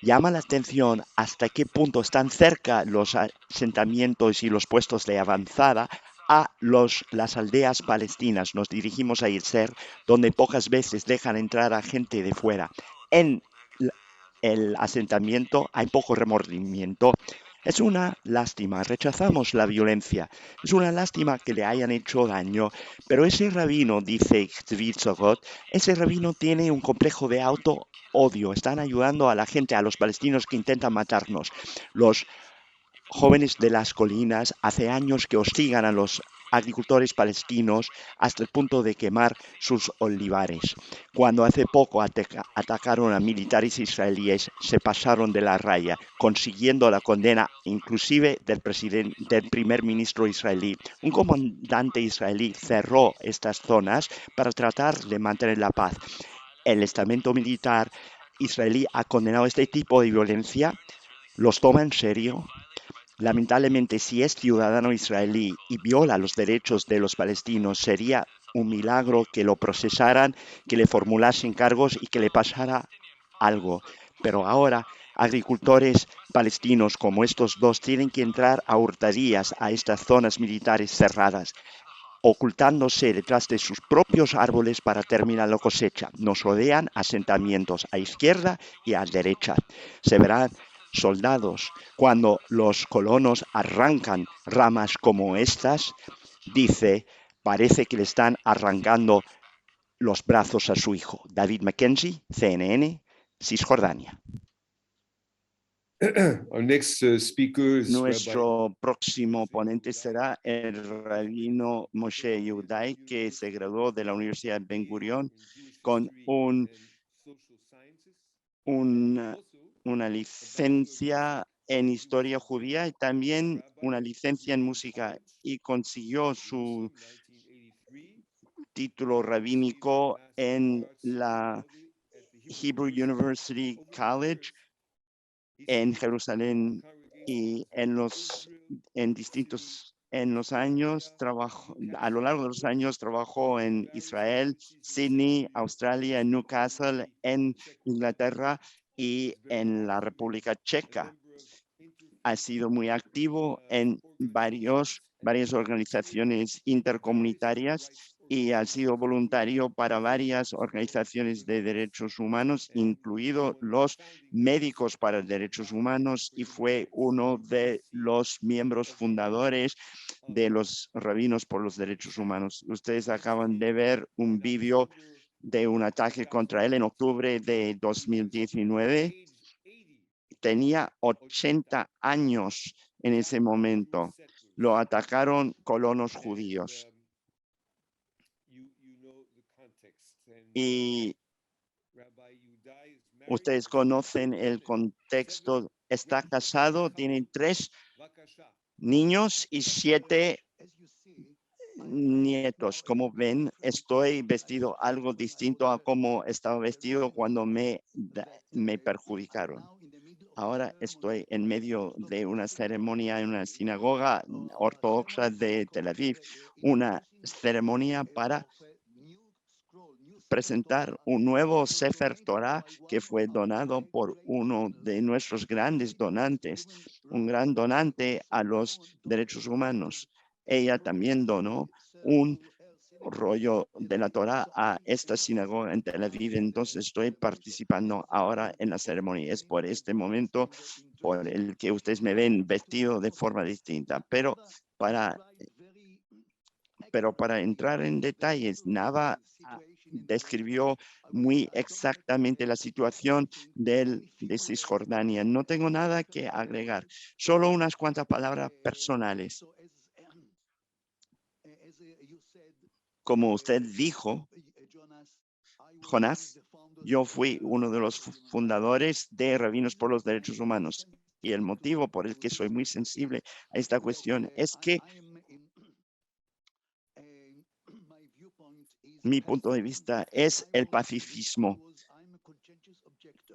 Llama la atención hasta qué punto están cerca los asentamientos y los puestos de avanzada a las aldeas palestinas. Nos dirigimos a Irser, donde pocas veces dejan entrar a gente de fuera. En el asentamiento hay poco remordimiento. Es una lástima, rechazamos la violencia. Es una lástima que le hayan hecho daño, pero ese rabino, dice Tzvi Tzorot, ese rabino tiene un complejo de auto-odio. Están ayudando a la gente, a los palestinos que intentan matarnos. Los jóvenes de las colinas hace años que hostigan a los agricultores palestinos hasta el punto de quemar sus olivares. Cuando hace poco atacaron a militares israelíes, se pasaron de la raya, consiguiendo la condena inclusive del primer ministro israelí. Un comandante israelí cerró estas zonas para tratar de mantener la paz. El estamento militar israelí ha condenado este tipo de violencia. ¿Los toma en serio? Lamentablemente, si es ciudadano israelí y viola los derechos de los palestinos, sería un milagro que lo procesaran, que le formulasen cargos y que le pasara algo. Pero ahora, agricultores palestinos como estos dos tienen que entrar a hurtadillas a estas zonas militares cerradas, ocultándose detrás de sus propios árboles para terminar la cosecha. Nos rodean asentamientos a izquierda y a derecha. Se verán soldados cuando los colonos arrancan ramas como estas. Dice, parece que le están arrancando los brazos a su hijo. David Mackenzie, CNN, Cisjordania. Our next speaker is Nuestro próximo ponente será el rabino Moshe Yehudai, que se graduó de la Universidad Ben Gurion con una licencia en historia judía y también una licencia en música, y consiguió su título rabínico en la Hebrew University College en Jerusalén, y en los años a lo largo de los años trabajó en Israel, Sydney, Australia, en Newcastle, en Inglaterra y en la República Checa. Ha sido muy activo en varias organizaciones intercomunitarias y ha sido voluntario para varias organizaciones de derechos humanos, incluidos los Médicos para Derechos Humanos, y fue uno de los miembros fundadores de los Rabinos por los Derechos Humanos. Ustedes acaban de ver un vídeo de un ataque contra él en octubre de 2019. Tenía 80 años en ese momento. Lo atacaron colonos judíos. Y ustedes conocen el contexto. Está casado, tiene 3 niños y 7 nietos. Como ven, estoy vestido algo distinto a como estaba vestido cuando me perjudicaron. Ahora estoy en medio de una ceremonia en una sinagoga ortodoxa de Tel Aviv, una ceremonia para presentar un nuevo Sefer Torah que fue donado por uno de nuestros grandes donantes, un gran donante a los derechos humanos. Ella también donó un rollo de la Torah a esta sinagoga en Tel Aviv. Entonces estoy participando ahora en la ceremonia. Es por este momento por el que ustedes me ven vestido de forma distinta. Pero para entrar en detalles, Nava describió muy exactamente la situación de Cisjordania. No tengo nada que agregar, solo unas cuantas palabras personales. Como usted dijo, Jonás, yo fui uno de los fundadores de Rabinos por los Derechos Humanos. Y el motivo por el que soy muy sensible a esta cuestión es que mi punto de vista es el pacifismo.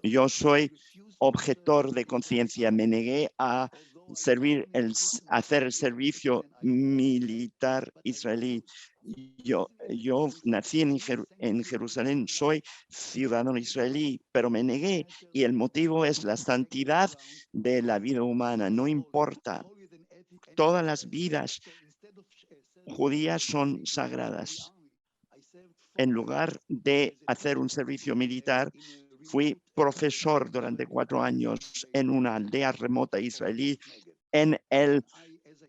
Yo soy objetor de conciencia. Me negué a hacer el servicio militar israelí. Yo nací en Jerusalén, soy ciudadano israelí, pero me negué y el motivo es la santidad de la vida humana. No importa, todas las vidas judías son sagradas. En lugar de hacer un servicio militar, fui profesor durante 4 años en una aldea remota israelí en el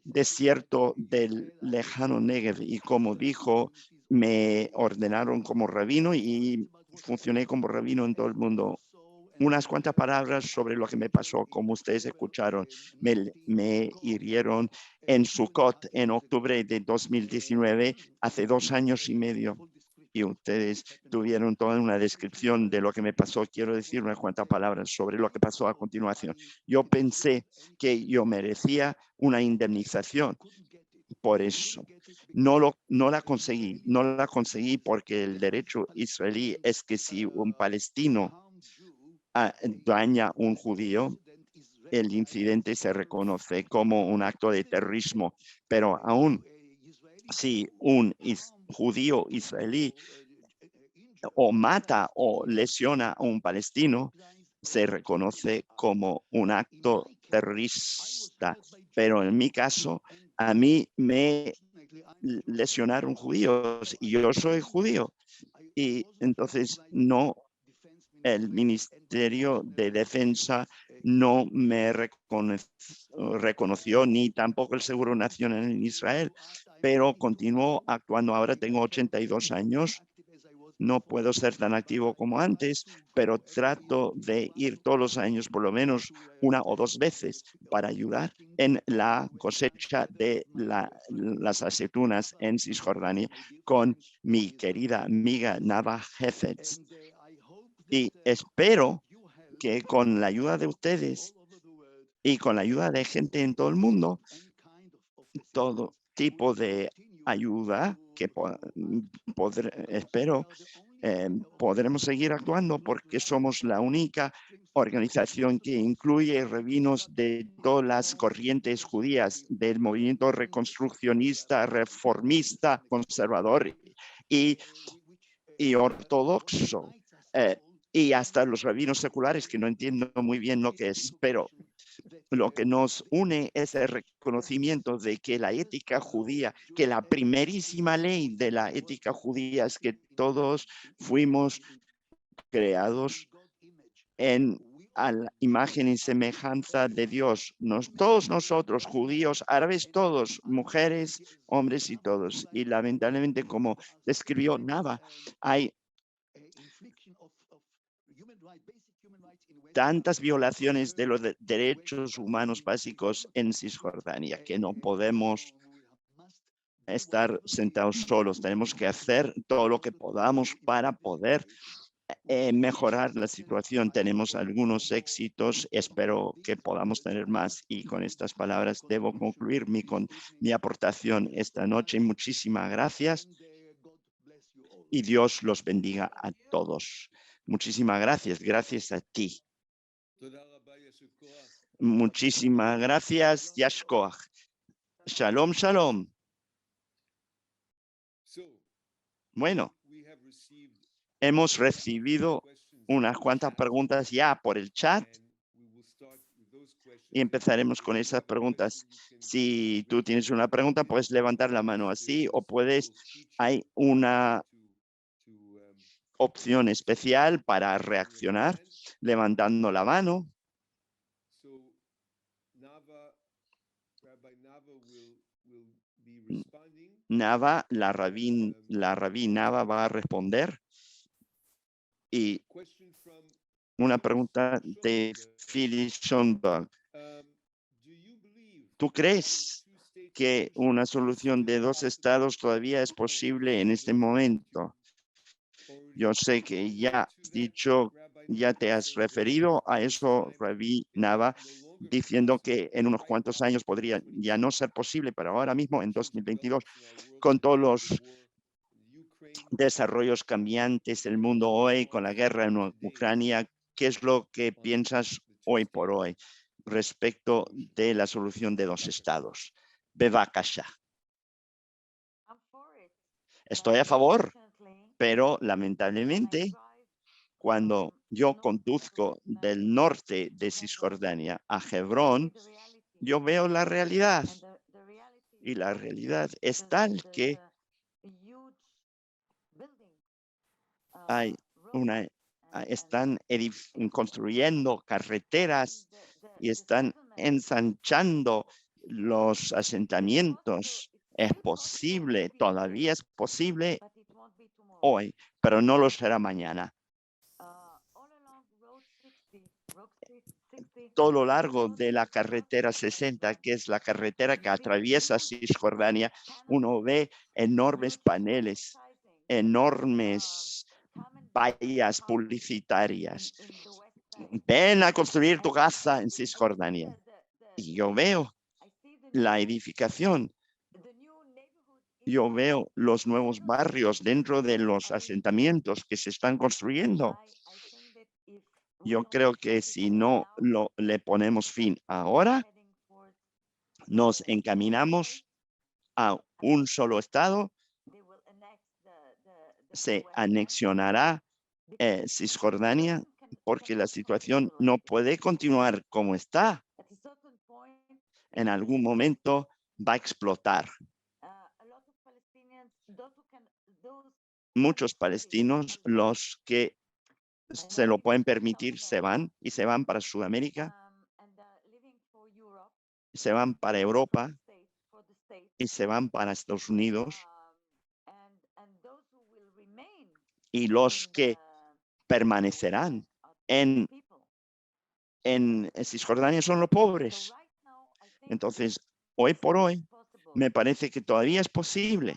desierto del lejano Negev. Y como dijo, me ordenaron como rabino y funcioné como rabino en todo el mundo. Unas cuantas palabras sobre lo que me pasó. Como ustedes escucharon, me hirieron en Sukkot en octubre de 2019, hace 2 años y medio. Y ustedes tuvieron toda una descripción de lo que me pasó. Quiero decir unas cuantas palabras sobre lo que pasó a continuación. Yo pensé que yo merecía una indemnización. Por eso no la conseguí porque el derecho israelí es que si un palestino daña un judío, el incidente se reconoce como un acto de terrorismo, pero aún si un judío israelí o mata o lesiona a un palestino, se reconoce como un acto terrorista. Pero en mi caso, a mí me lesionaron judíos y yo soy judío. Y entonces el Ministerio de Defensa no me reconoció, ni tampoco el Seguro Nacional en Israel, pero continuó actuando. Ahora tengo 82 años. No puedo ser tan activo como antes, pero trato de ir todos los años por lo menos 1 o 2 veces para ayudar en la cosecha de las aceitunas en Cisjordania con mi querida amiga Nava Hefetz. Y espero que con la ayuda de ustedes y con la ayuda de gente en todo el mundo, todo tipo de ayuda que espero podremos seguir actuando porque somos la única organización que incluye rabinos de todas las corrientes judías, del movimiento reconstruccionista, reformista, conservador y ortodoxo. Y hasta los rabinos seculares, que no entiendo muy bien lo que es, pero lo que nos une es el reconocimiento de que la ética judía, que la primerísima ley de la ética judía es que todos fuimos creados a la imagen y semejanza de Dios. Todos nosotros, judíos, árabes, todos, mujeres, hombres y todos. Y lamentablemente, como describió Nava, hay tantas violaciones de los derechos humanos básicos en Cisjordania que no podemos estar sentados solos. Tenemos que hacer todo lo que podamos para poder mejorar la situación. Tenemos algunos éxitos, espero que podamos tener más. Y con estas palabras debo concluir mi aportación esta noche. Muchísimas gracias y Dios los bendiga a todos. Muchísimas gracias. Gracias a ti. Muchísimas gracias, Yashkoach. Shalom, shalom. Bueno, Hemos recibido unas cuantas preguntas ya por el chat y empezaremos con esas preguntas. Si tú tienes una pregunta, puedes levantar la mano así o hay una opción especial para reaccionar levantando la mano. Nava, la rabí Nava va a responder. Y una pregunta de Phyllis Schoenberg. ¿Tú crees que una solución de 2 estados todavía es posible en este momento? Yo sé que ya has dicho, ya te has referido a eso, Rabí Nava, diciendo que en unos cuantos años podría ya no ser posible, pero ahora mismo, en 2022, con todos los desarrollos cambiantes del mundo hoy, con la guerra en Ucrania, ¿qué es lo que piensas hoy por hoy respecto de la solución de 2 estados? Bevakasha. Estoy a favor, pero lamentablemente, cuando yo conduzco del norte de Cisjordania a Hebrón, yo veo la realidad. Y la realidad es tal que están construyendo carreteras y están ensanchando los asentamientos. Es posible, todavía es posible hoy, pero no lo será mañana. Todo lo largo de la carretera 60, que es la carretera que atraviesa Cisjordania, uno ve enormes paneles, enormes vallas publicitarias. Ven a construir tu casa en Cisjordania. Y yo veo la edificación. Yo veo los nuevos barrios dentro de los asentamientos que se están construyendo. Yo creo que si no le ponemos fin ahora, nos encaminamos a un solo estado, se anexionará Cisjordania, porque la situación no puede continuar como está. En algún momento va a explotar. Muchos palestinos, los que se lo pueden permitir, se van para Sudamérica, se van para Europa y se van para Estados Unidos. Y los que permanecerán en Cisjordania son los pobres. Entonces, hoy por hoy, me parece que todavía es posible.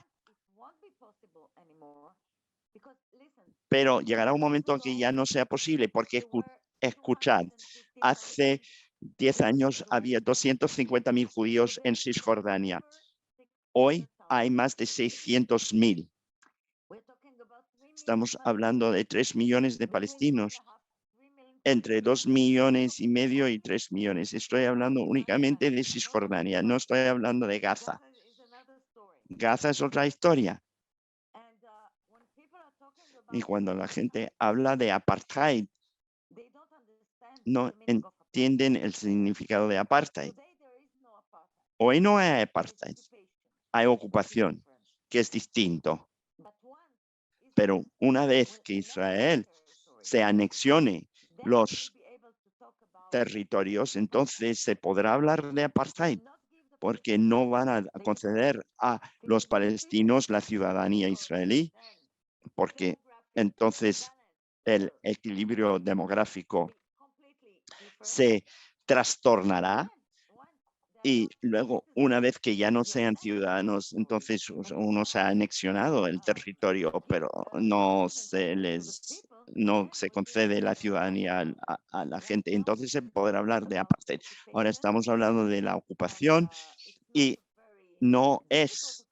Pero llegará un momento en que ya no sea posible, porque escuchad, hace 10 años había 250.000 judíos en Cisjordania. Hoy hay más de 600.000. Estamos hablando de 3 millones de palestinos, entre 2,5 millones y 3 millones. Estoy hablando únicamente de Cisjordania, no estoy hablando de Gaza. Gaza es otra historia. Y cuando la gente habla de apartheid, no entienden el significado de apartheid. Hoy no hay apartheid, hay ocupación, que es distinto. Pero una vez que Israel se anexione los territorios, entonces se podrá hablar de apartheid, porque no van a conceder a los palestinos la ciudadanía israelí, porque entonces el equilibrio demográfico se trastornará. Y luego, una vez que ya no sean ciudadanos, entonces uno se ha anexionado el territorio, pero no se concede la ciudadanía a la gente. Entonces se podrá hablar de apartheid. Ahora estamos hablando de la ocupación y no es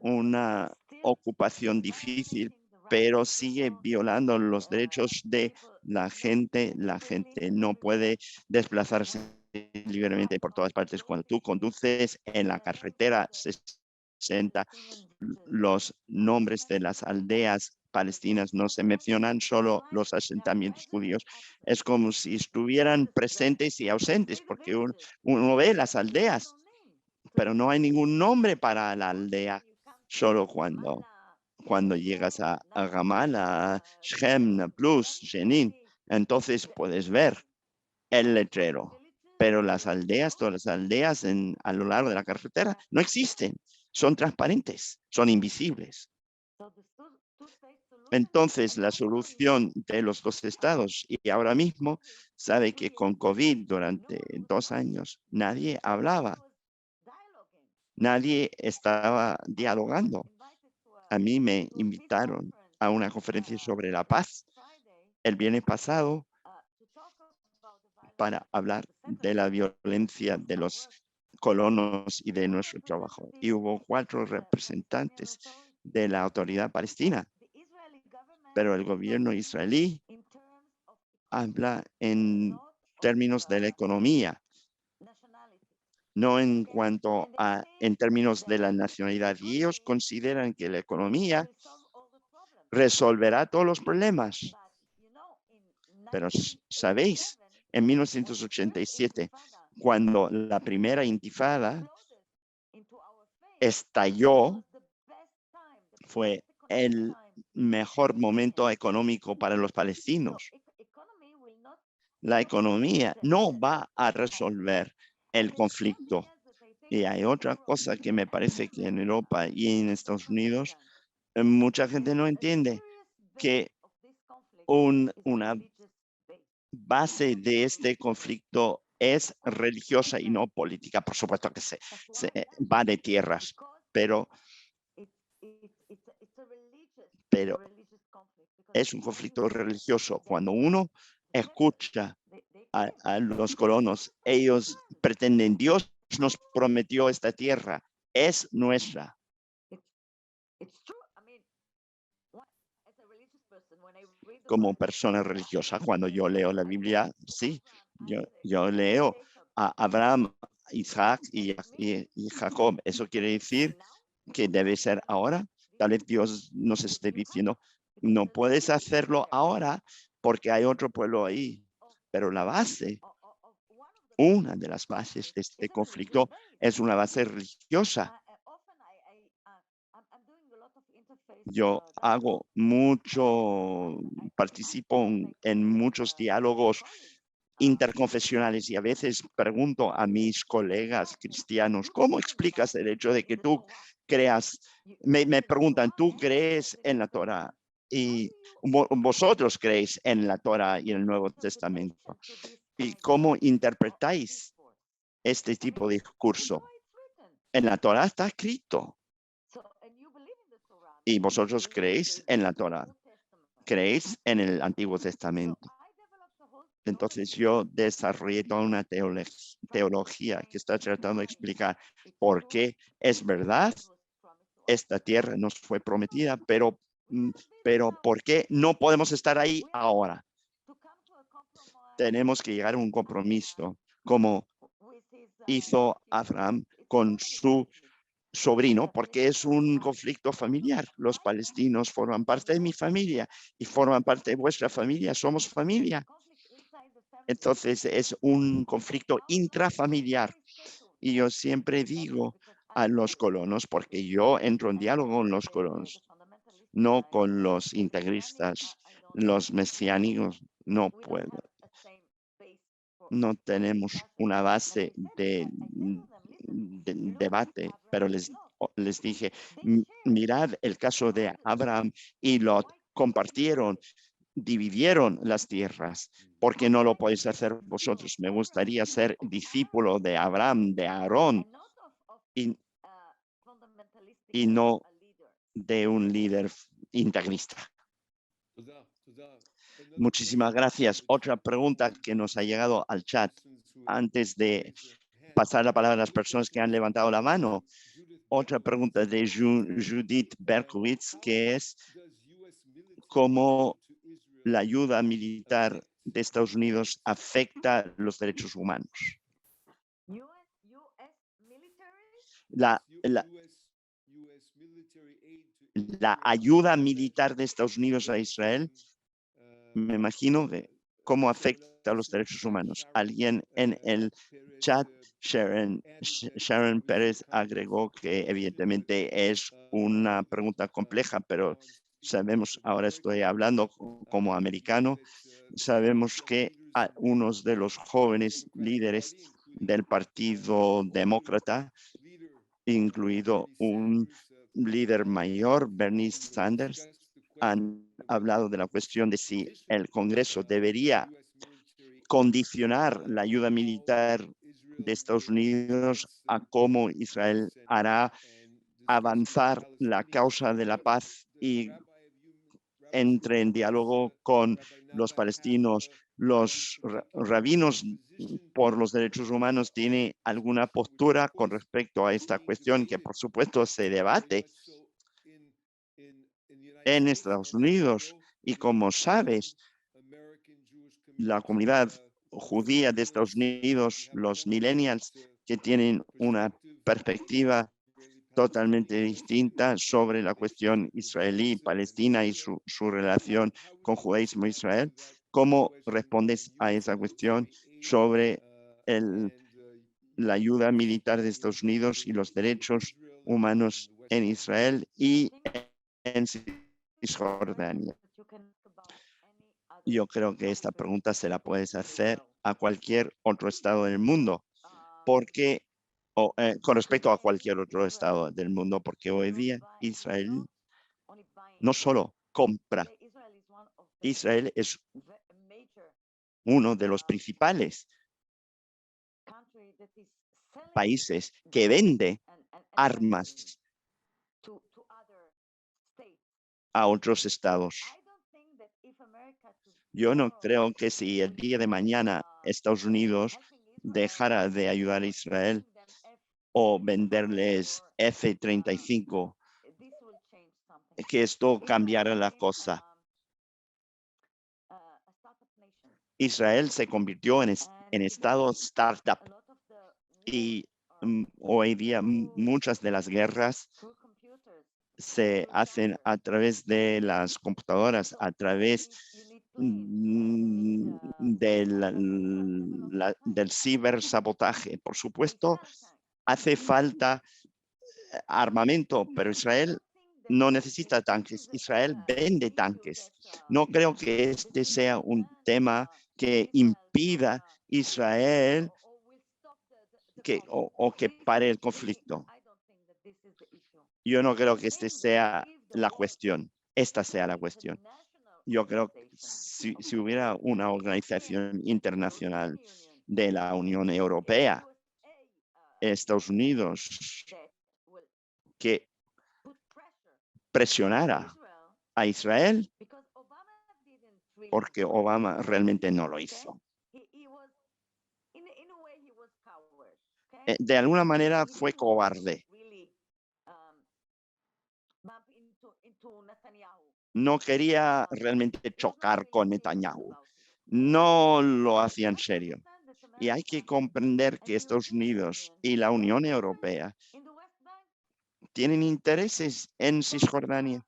una ocupación difícil, pero sigue violando los derechos de la gente. La gente no puede desplazarse libremente por todas partes. Cuando tú conduces en la carretera 60, los nombres de las aldeas palestinas no se mencionan solo los asentamientos judíos. Es como si estuvieran presentes y ausentes, porque uno ve las aldeas, pero no hay ningún nombre para la aldea, solo cuando llegas a Ramallah, Shem, Nablus, Jenin, entonces puedes ver el letrero. Pero las aldeas, todas las aldeas a lo largo de la carretera no existen, son transparentes, son invisibles. Entonces, la solución de los dos estados, y ahora mismo sabe que con COVID durante 2 años nadie hablaba, nadie estaba dialogando. A mí me invitaron a una conferencia sobre la paz el viernes pasado para hablar de la violencia de los colonos y de nuestro trabajo. Y hubo 4 representantes de la autoridad palestina, pero el gobierno israelí habla en términos de la economía, no en términos de la nacionalidad. Y ellos consideran que la economía resolverá todos los problemas. Pero, ¿sabéis? En 1987, cuando la primera intifada estalló, fue el mejor momento económico para los palestinos. La economía no va a resolver el conflicto. Y hay otra cosa que me parece que en Europa y en Estados Unidos mucha gente no entiende, que una base de este conflicto es religiosa y no política. Por supuesto que se va de tierras, pero es un conflicto religioso. Cuando uno escucha a los colonos, ellos pretenden, Dios nos prometió esta tierra, es nuestra. Como persona religiosa, cuando yo leo la Biblia, sí, yo leo a Abraham, Isaac y Jacob. Eso quiere decir que debe ser ahora. Tal vez Dios nos esté diciendo, no puedes hacerlo ahora porque hay otro pueblo ahí. Pero la base, una de las bases de este conflicto es una base religiosa. Yo participo en muchos diálogos interconfesionales y a veces pregunto a mis colegas cristianos, ¿cómo explicas el hecho de que tú me preguntan, ¿tú crees en la Torá? Y vosotros creéis en la Torá y en el Nuevo Testamento. ¿Y cómo interpretáis este tipo de discurso? En la Torá está escrito. Y vosotros creéis en la Torá, creéis en el Antiguo Testamento. Entonces yo desarrollé toda una teología que está tratando de explicar por qué es verdad, esta tierra nos fue prometida, pero ¿por qué no podemos estar ahí ahora? Tenemos que llegar a un compromiso, como hizo Abraham con su sobrino, porque es un conflicto familiar. Los palestinos forman parte de mi familia y forman parte de vuestra familia. Somos familia. Entonces es un conflicto intrafamiliar. Y yo siempre digo a los colonos, porque yo entro en diálogo con los colonos, no con los integristas, los mesiánicos, no puedo. No tenemos una base de debate, pero les dije, mirad el caso de Abraham y Lot, compartieron, dividieron las tierras. ¿Por qué no lo podéis hacer vosotros? Me gustaría ser discípulo de Abraham, de Aarón, y no de un líder integrista. Muchísimas gracias. Otra pregunta que nos ha llegado al chat antes de pasar la palabra a las personas que han levantado la mano. Otra pregunta de Judith Berkowitz, que es cómo la ayuda militar de Estados Unidos afecta los derechos humanos. La la ayuda militar de Estados Unidos a Israel, me imagino que cómo afecta a los derechos humanos. Alguien en el chat, Sharon Pérez, agregó que evidentemente es una pregunta compleja, pero sabemos, ahora estoy hablando como americano, sabemos que unos de los jóvenes líderes del Partido Demócrata, incluido un líder mayor, Bernie Sanders, han hablado de la cuestión de si el Congreso debería condicionar la ayuda militar de Estados Unidos a cómo Israel hará avanzar la causa de la paz y entre en diálogo con los palestinos. Los rabinos por los derechos humanos tienen alguna postura con respecto a esta cuestión que por supuesto se debate en Estados Unidos. Y como sabes, la comunidad judía de Estados Unidos, los millennials, que tienen una perspectiva totalmente distinta sobre la cuestión israelí-palestina y su relación con judaísmo e Israel. ¿Cómo respondes a esa cuestión sobre la ayuda militar de Estados Unidos y los derechos humanos en Israel y en Cisjordania? Yo creo que esta pregunta se la puedes hacer a cualquier otro estado del mundo, porque con respecto a cualquier otro estado del mundo, porque hoy día Israel no solo compra, Israel es uno de los principales países que vende armas a otros estados. Yo no creo que si el día de mañana Estados Unidos dejara de ayudar a Israel o venderles F-35, que esto cambiara la cosa. Israel se convirtió en estado startup y hoy día muchas de las guerras se hacen a través de las computadoras, a través del cibersabotaje. Por supuesto, hace falta armamento, pero Israel no necesita tanques. Israel vende tanques. No creo que este sea un tema que impida Israel o que pare el conflicto. Yo no creo que esta sea la cuestión. Yo creo que si hubiera una organización internacional de la Unión Europea, Estados Unidos, que presionara a Israel, porque Obama realmente no lo hizo. De alguna manera fue cobarde. No quería realmente chocar con Netanyahu. No lo hacía en serio. Y hay que comprender que Estados Unidos y la Unión Europea tienen intereses en Cisjordania.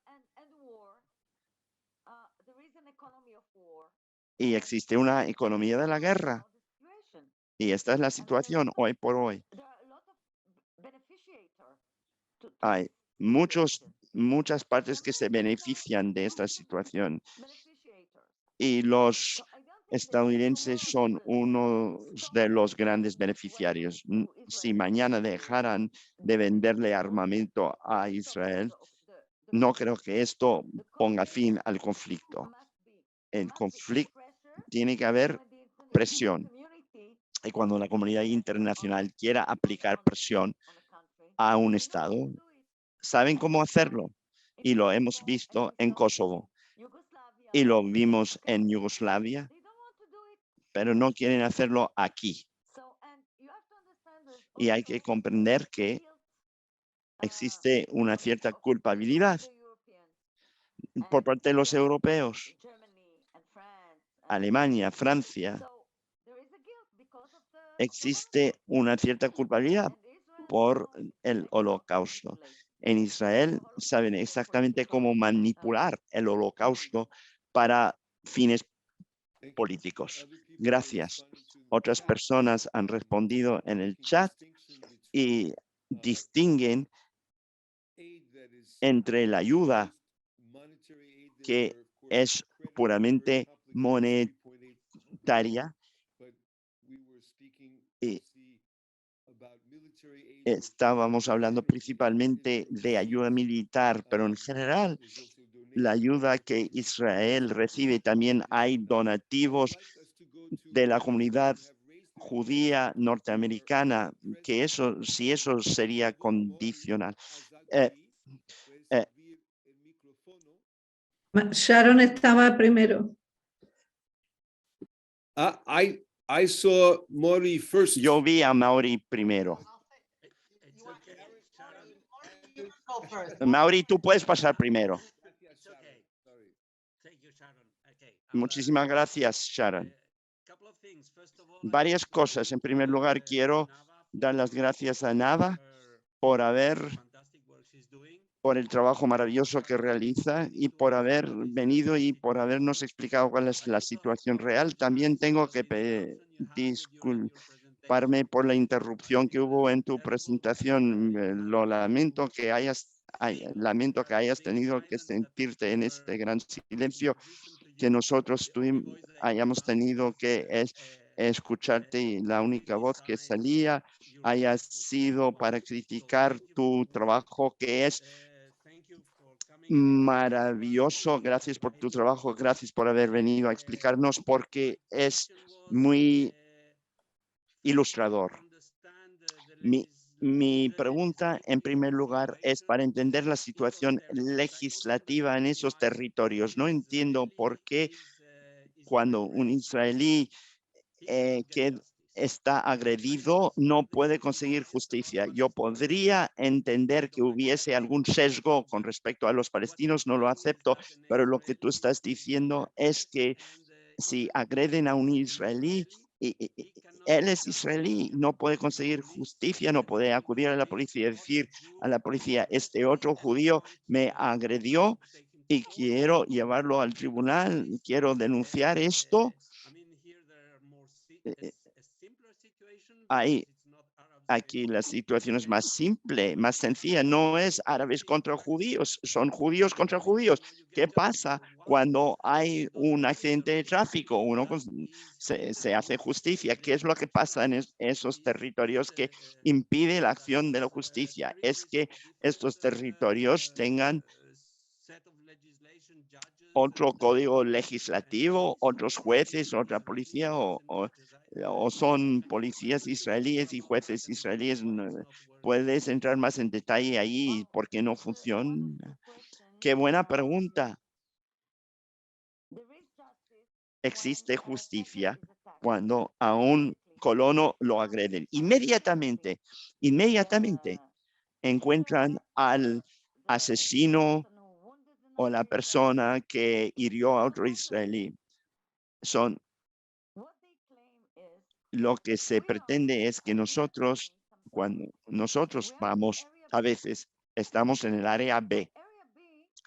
Y existe una economía de la guerra. Y esta es la situación hoy por hoy. Hay muchas partes que se benefician de esta situación. Y los estadounidenses son uno de los grandes beneficiarios. Si mañana dejaran de venderle armamento a Israel, no creo que esto ponga fin al conflicto. El conflicto tiene que haber presión. Y cuando la comunidad internacional quiera aplicar presión a un Estado, saben cómo hacerlo. Y lo hemos visto en Kosovo. Y lo vimos en Yugoslavia, pero no quieren hacerlo aquí. Y hay que comprender que existe una cierta culpabilidad por parte de los europeos, Alemania, Francia. Existe una cierta culpabilidad por el Holocausto. en Israel saben exactamente cómo manipular el holocausto para fines políticos. Gracias. Otras personas han respondido en el chat y distinguen entre la ayuda que es puramente monetaria y estábamos hablando principalmente de ayuda militar, pero en general la ayuda que Israel recibe, también hay donativos de la comunidad judía norteamericana, que eso, si eso sería condicional. Eh, Sharon estaba primero. I saw Mori first. Yo vi a Mauri primero. Mauri, tú puedes pasar primero. Muchísimas gracias, Sharon. Varias cosas. En primer lugar, quiero dar las gracias a Nava por el trabajo maravilloso que realiza y por haber venido y por habernos explicado cuál es la situación real. También tengo que disculparme por la interrupción que hubo en tu presentación. Lo lamento que hayas tenido que sentirte en este gran silencio que nosotros hayamos tenido que escucharte y la única voz que salía haya sido para criticar tu trabajo, que es maravilloso. Gracias por tu trabajo, gracias por haber venido a explicarnos, porque es muy ilustrador. Mi pregunta, en primer lugar, es para entender la situación legislativa en esos territorios. No entiendo por qué cuando un israelí que está agredido no puede conseguir justicia. Yo podría entender que hubiese algún sesgo con respecto a los palestinos, no lo acepto, pero lo que tú estás diciendo es que si agreden a un israelí, él es israelí, no puede conseguir justicia, no puede acudir a la policía y decir a la policía, este otro judío me agredió y quiero llevarlo al tribunal, quiero denunciar esto. Aquí la situación es más simple, más sencilla. No es árabes contra judíos, son judíos contra judíos. ¿Qué pasa cuando hay un accidente de tráfico? Se hace justicia. ¿Qué es lo que pasa en esos territorios que impide la acción de la justicia? Es que estos territorios tengan otro código legislativo, otros jueces, otra policía o son policías israelíes y jueces israelíes. ¿Puedes entrar más en detalle ahí? ¿Por qué no funciona? Qué buena pregunta. Existe justicia cuando a un colono lo agreden. Inmediatamente encuentran al asesino o la persona que hirió a otro israelí. Lo que se pretende es que nosotros, cuando nosotros vamos, a veces estamos en el área B.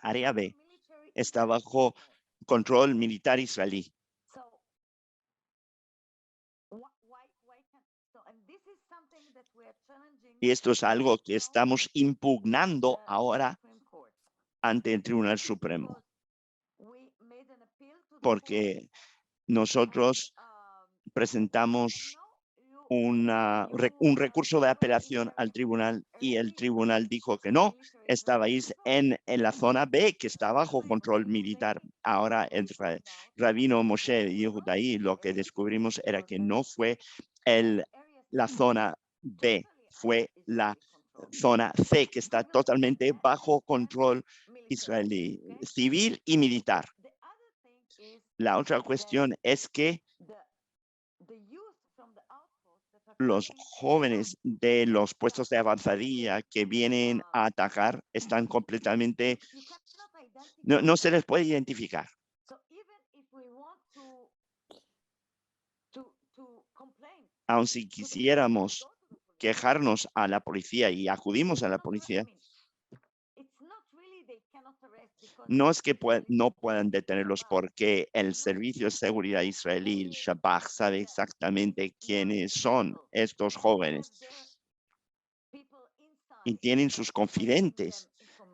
Área B está bajo control militar israelí. Y esto es algo que estamos impugnando ahora ante el Tribunal Supremo. Porque nosotros presentamos un recurso de apelación al tribunal y el tribunal dijo que no, estabais en la zona B, que está bajo control militar. Ahora el rabino Moshe Yehudaí, lo que descubrimos era que no fue la zona B, fue la zona C, que está totalmente bajo control israelí, civil y militar. La otra cuestión es que los jóvenes de los puestos de avanzadilla que vienen a atacar están completamente, no se les puede identificar. Aun si quisiéramos quejarnos a la policía y acudimos a la policía, No es que no puedan detenerlos porque el Servicio de Seguridad israelí, el Shabak, sabe exactamente quiénes son estos jóvenes y tienen sus confidentes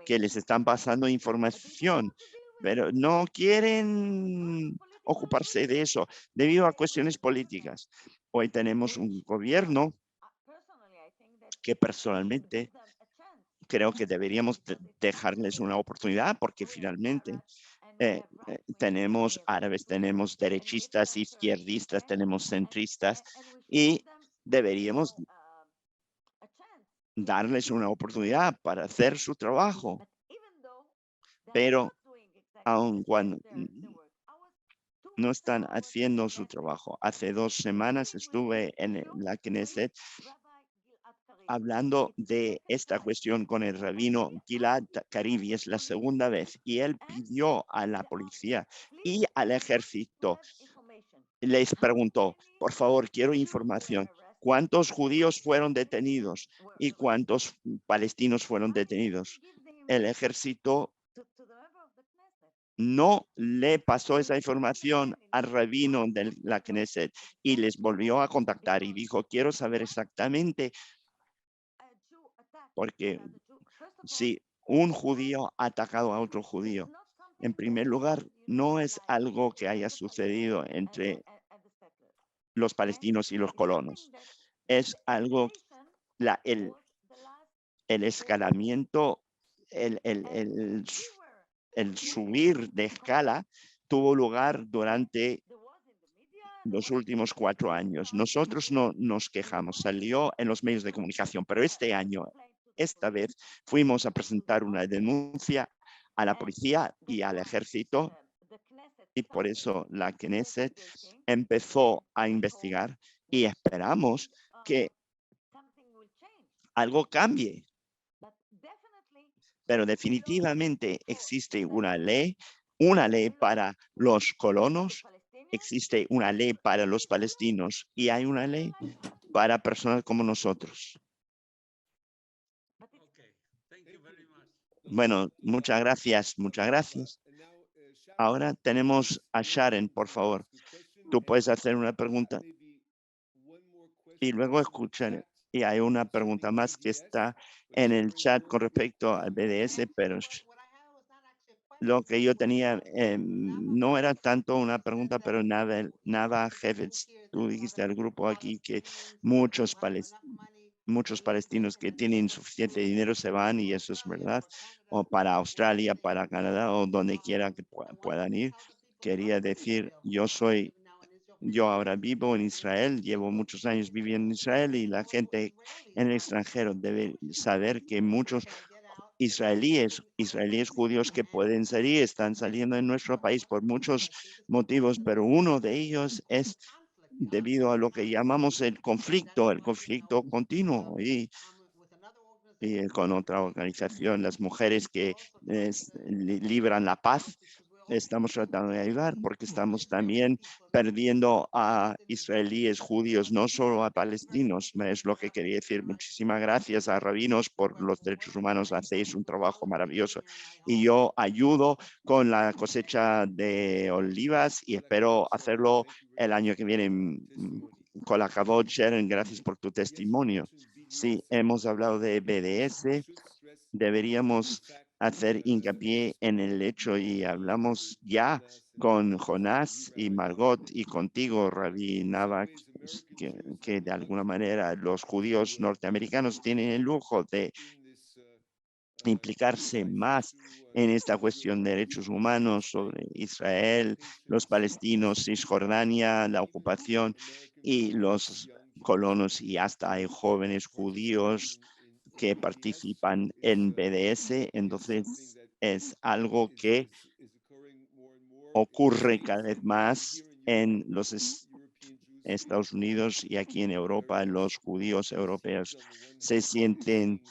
que les están pasando información, pero no quieren ocuparse de eso debido a cuestiones políticas. Hoy tenemos un gobierno que personalmente creo que deberíamos dejarles una oportunidad porque finalmente tenemos árabes, tenemos derechistas, izquierdistas, tenemos centristas y deberíamos darles una oportunidad para hacer su trabajo. Pero aun cuando no están haciendo su trabajo. Hace 2 semanas estuve en la Knesset hablando de esta cuestión con el rabino Gilad Karivi, es la segunda vez, y él pidió a la policía y al ejército, les preguntó, por favor, quiero información, ¿cuántos judíos fueron detenidos y cuántos palestinos fueron detenidos? El ejército no le pasó esa información al rabino de la Knesset y les volvió a contactar y dijo, quiero saber exactamente, porque si un judío ha atacado a otro judío, en primer lugar, no es algo que haya sucedido entre los palestinos y los colonos. Es algo, el escalamiento, el subir de escala tuvo lugar durante los últimos 4 años. Nosotros no nos quejamos, salió en los medios de comunicación, pero este año, esta vez, fuimos a presentar una denuncia a la policía y al ejército y por eso la Knesset empezó a investigar y esperamos que algo cambie. Pero definitivamente existe una ley para los colonos, existe una ley para los palestinos y hay una ley para personas como nosotros. Bueno, muchas gracias, muchas gracias. Ahora tenemos a Sharon, por favor. Tú puedes hacer una pregunta y luego escuchar. Y hay una pregunta más que está en el chat con respecto al BDS, pero lo que yo tenía no era tanto una pregunta, pero Nava Jefetz, tú dijiste al grupo aquí que muchos palestinos que tienen suficiente dinero se van y eso es verdad, o para Australia, para Canadá o donde quiera que puedan ir. Quería decir, yo ahora vivo en Israel, llevo muchos años viviendo en Israel y la gente en el extranjero debe saber que muchos israelíes judíos que pueden salir, están saliendo en nuestro país por muchos motivos, pero uno de ellos es debido a lo que llamamos el conflicto continuo y con otra organización, las mujeres que libran la paz. Estamos tratando de ayudar porque estamos también perdiendo a israelíes judíos, no solo a palestinos. Es lo que quería decir. Muchísimas gracias a Rabinos por los derechos humanos. Hacéis un trabajo maravilloso. Y yo ayudo con la cosecha de olivas y espero hacerlo el año que viene. Con la Kavod, Sharon, gracias por tu testimonio. Sí, hemos hablado de BDS. Deberíamos hacer hincapié en el hecho y hablamos ya con Jonás y Margot y contigo, Rabbi Nava, que de alguna manera los judíos norteamericanos tienen el lujo de implicarse más en esta cuestión de derechos humanos sobre Israel, los palestinos, Cisjordania, la ocupación y los colonos y hasta hay jóvenes judíos que participan en BDS, entonces es algo que ocurre cada vez más en los Estados Unidos y aquí en Europa. Los judíos europeos se sienten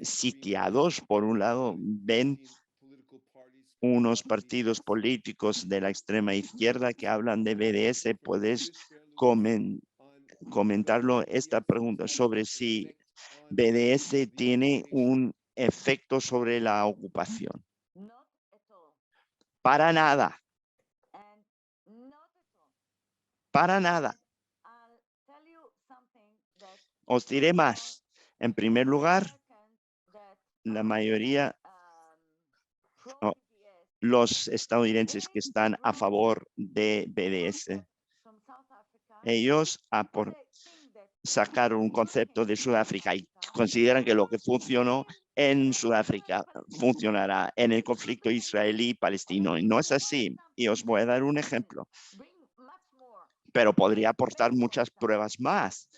sitiados. Por un lado, ven unos partidos políticos de la extrema izquierda que hablan de BDS. ¿Puedes comentarlo esta pregunta sobre si BDS tiene un efecto sobre la ocupación? Para nada. Para nada. Os diré más. En primer lugar, la mayoría, los estadounidenses que están a favor de BDS, ellos sacaron un concepto de Sudáfrica y consideran que lo que funcionó en Sudáfrica funcionará en el conflicto israelí-palestino. Y no es así. Y os voy a dar un ejemplo. Pero podría aportar muchas pruebas más.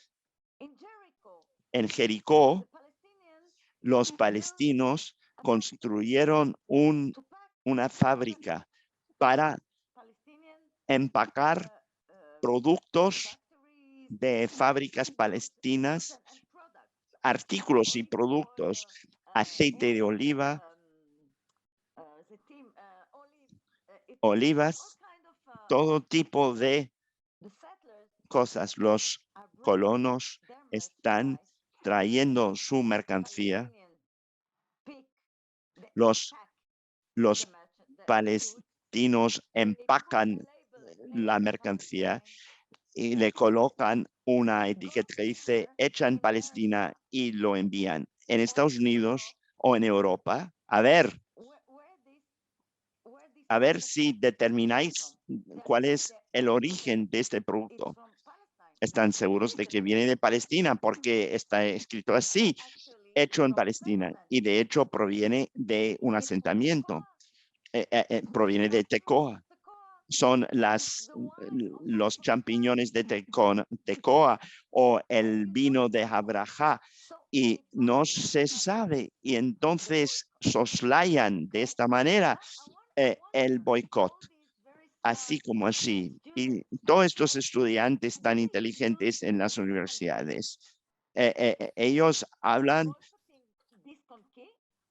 En Jericó, los palestinos construyeron una fábrica para empacar productos de fábricas palestinas, artículos y productos, aceite de oliva, olivas, todo tipo de cosas. Los colonos están trayendo su mercancía. Los palestinos empacan la mercancía y le colocan una etiqueta que dice hecha en Palestina y lo envían en Estados Unidos o en Europa. A ver si determináis cuál es el origen de este producto. ¿Están seguros de que viene de Palestina? Porque está escrito así, hecho en Palestina, y de hecho proviene de un asentamiento, proviene de Tecoa. Son los champiñones de Tecoa o el vino de Abrahá, y no se sabe, y entonces soslayan de esta manera el boicot, así como así. Y todos estos estudiantes tan inteligentes en las universidades, ellos hablan,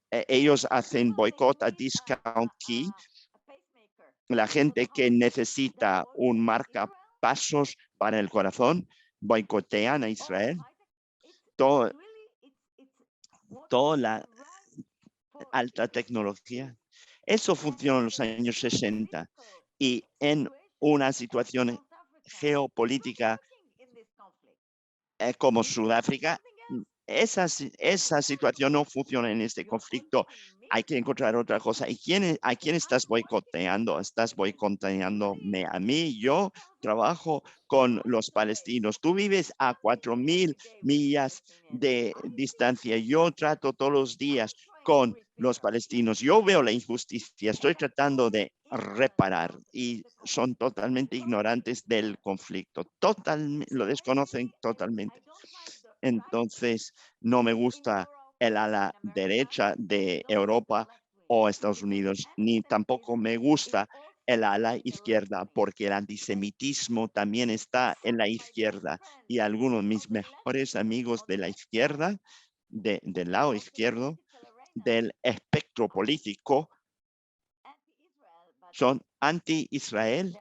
ellos hacen boicot a Discount Key. La gente que necesita un marcapasos para el corazón boicotean a Israel. Toda la alta tecnología. Eso funcionó en los años 60 y en una situación geopolítica como Sudáfrica, esa situación no funciona en este conflicto. Hay que encontrar otra cosa. ¿Y a quién estás boicoteando? ¿Estás boicoteándome a mí? Yo trabajo con los palestinos. Tú vives a 4.000 millas de distancia. Yo trato todos los días con los palestinos. Yo veo la injusticia. Estoy tratando de reparar y son totalmente ignorantes del conflicto. Lo desconocen totalmente. Entonces, no me gusta el ala derecha de Europa o Estados Unidos, ni tampoco me gusta el ala izquierda, porque el antisemitismo también está en la izquierda. Y algunos de mis mejores amigos de la izquierda, del lado izquierdo, del espectro político, son anti-Israel.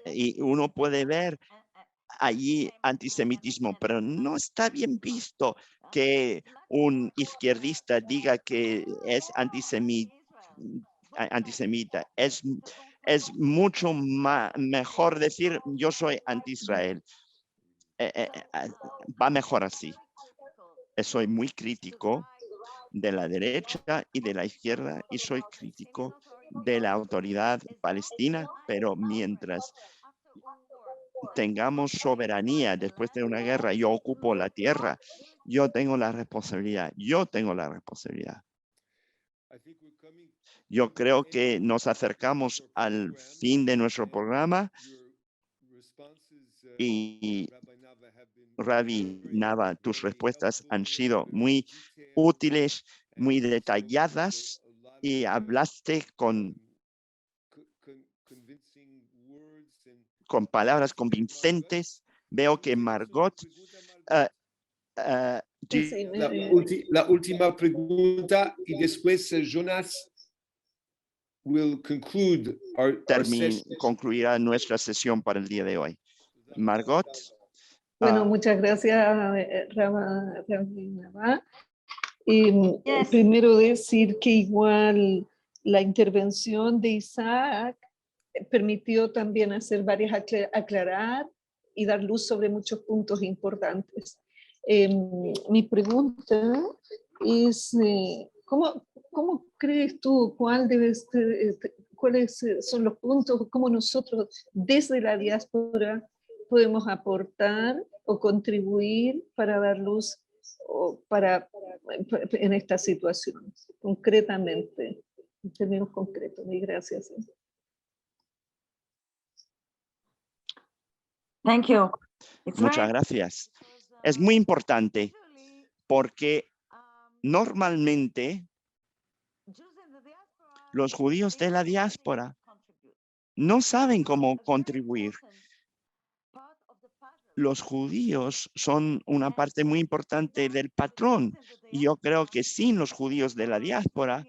Y uno puede ver allí antisemitismo, pero no está bien visto que un izquierdista diga que es antisemita. Es mucho mejor decir yo soy anti-Israel. Va mejor así. Soy muy crítico de la derecha y de la izquierda y soy crítico de la autoridad palestina, pero mientras tengamos soberanía después de una guerra, yo ocupo la tierra, yo tengo la responsabilidad. Yo creo que nos acercamos al fin de nuestro programa y Ravi Nava, tus respuestas han sido muy útiles, muy detalladas y hablaste con palabras convincentes. Veo que Margot la última pregunta y después Jonas will conclude our session. Concluirá nuestra sesión para el día de hoy. Margot. Bueno, muchas gracias, Ravi Nava. Primero decir que igual la intervención de Isaac permitió también hacer varias aclarar y dar luz sobre muchos puntos importantes. Mi pregunta es, ¿cómo crees tú cuáles son los puntos, cómo nosotros desde la diáspora podemos aportar o contribuir para dar luz o en esta situación, concretamente, en términos concretos? Y gracias. Thank you. Muchas gracias. Es muy importante porque normalmente los judíos de la diáspora no saben cómo contribuir. Los judíos son una parte muy importante del patrón y yo creo que sin los judíos de la diáspora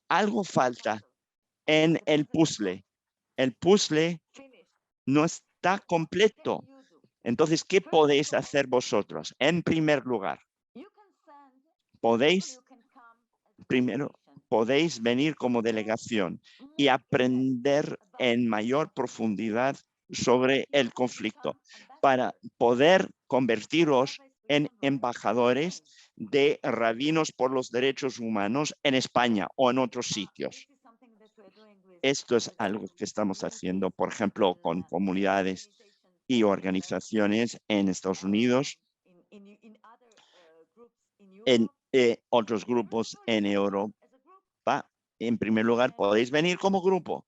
algo falta en el puzzle. El puzzle no está completo. Entonces, ¿qué podéis hacer vosotros? En primer lugar, podéis venir como delegación y aprender en mayor profundidad sobre el conflicto para poder convertiros en embajadores de rabinos por los derechos humanos en España o en otros sitios. Esto es algo que estamos haciendo, por ejemplo, con comunidades y organizaciones en Estados Unidos, en otros grupos en Europa. En primer lugar, podéis venir como grupo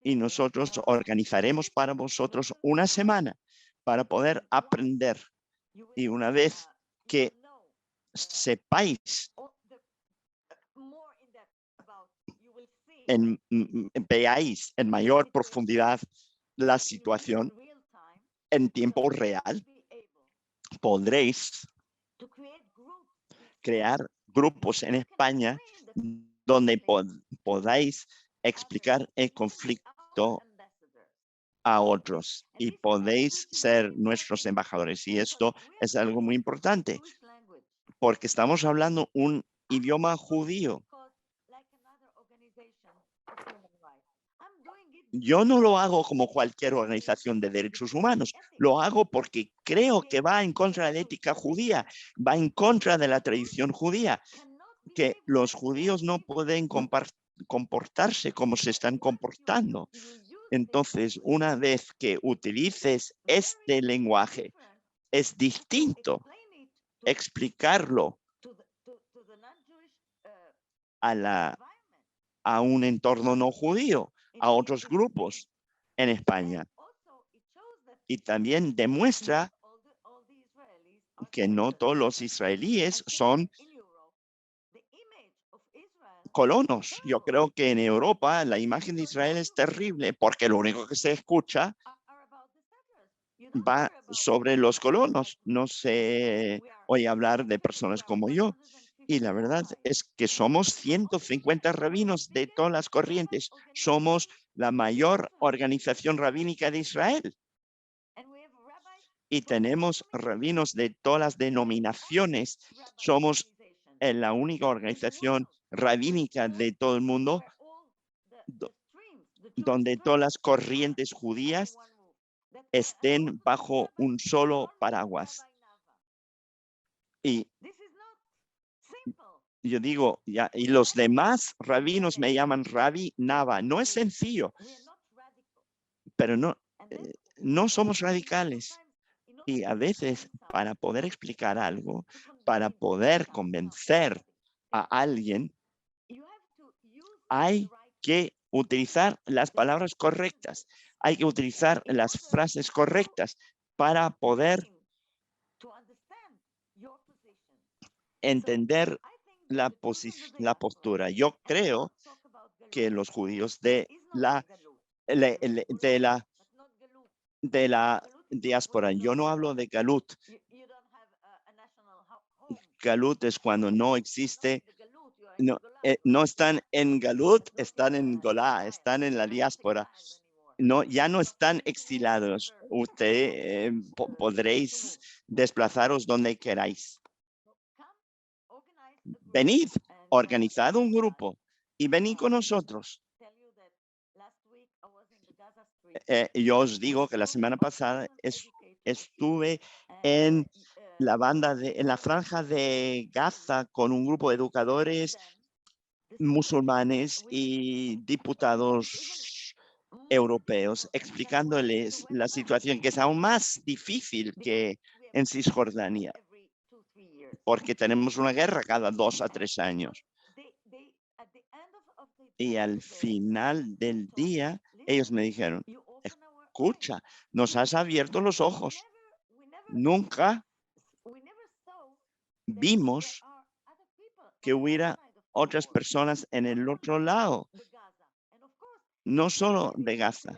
y nosotros organizaremos para vosotros una semana para poder aprender. Y una vez que sepáis, veáis en mayor profundidad la situación en tiempo real, podréis crear grupos en España donde podáis explicar el conflicto a otros y podéis ser nuestros embajadores. Y esto es algo muy importante porque estamos hablando un idioma judío. Yo no lo hago como cualquier organización de derechos humanos, lo hago porque creo que va en contra de la ética judía, va en contra de la tradición judía, que los judíos no pueden comportarse como se están comportando. Entonces, una vez que utilices este lenguaje, es distinto explicarlo a un entorno no judío, a otros grupos en España. Y también demuestra que no todos los israelíes son colonos. Yo creo que en Europa la imagen de Israel es terrible porque lo único que se escucha va sobre los colonos. No se oye hablar de personas como yo. Y la verdad es que somos 150 rabinos de todas las corrientes. Somos la mayor organización rabínica de Israel. Y tenemos rabinos de todas las denominaciones. Somos la única organización rabínica de todo el mundo donde todas las corrientes judías estén bajo un solo paraguas. Y yo digo, y los demás rabinos me llaman Rabbi Nava. No es sencillo, pero no somos radicales. Y a veces, para poder explicar algo, para poder convencer a alguien, hay que utilizar las palabras correctas, hay que utilizar las frases correctas para poder entender la postura. Yo creo que los judíos de la diáspora, yo no hablo de Galut. Galut es cuando no existe, no están en Galut, están en Golá, están en la diáspora. No, ya no están exilados. Podréis desplazaros donde queráis. venid, organizad un grupo y venid con nosotros. Yo os digo que la semana pasada estuve en la franja de Gaza con un grupo de educadores musulmanes y diputados europeos, explicándoles la situación, que es aún más difícil que en Cisjordania, porque tenemos una guerra cada 2 a 3 años. Y al final del día, ellos me dijeron, escucha, nos has abierto los ojos. Nunca vimos que hubiera otras personas en el otro lado, no solo de Gaza.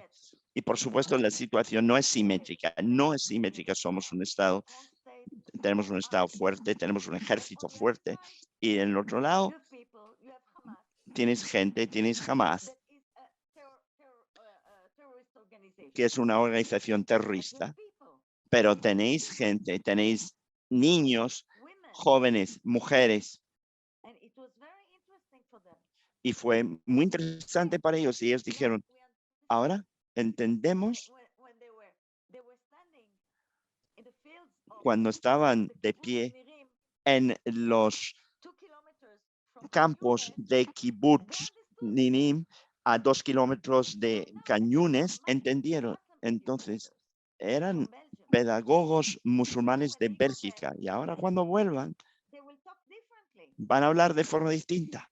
Y por supuesto la situación no es simétrica, somos un Estado, tenemos un Estado fuerte, tenemos un ejército fuerte, y en el otro lado tienes gente, tienes Hamas, que es una organización terrorista, pero tenéis gente, tenéis niños, jóvenes, mujeres. Y fue muy interesante para ellos, y ellos dijeron, ahora entendemos. Cuando estaban de pie en los campos de Kibbutz Ninim, a 2 kilómetros de Cañunes, entendieron. Entonces, eran pedagogos musulmanes de Bélgica, y ahora cuando vuelvan, van a hablar de forma distinta.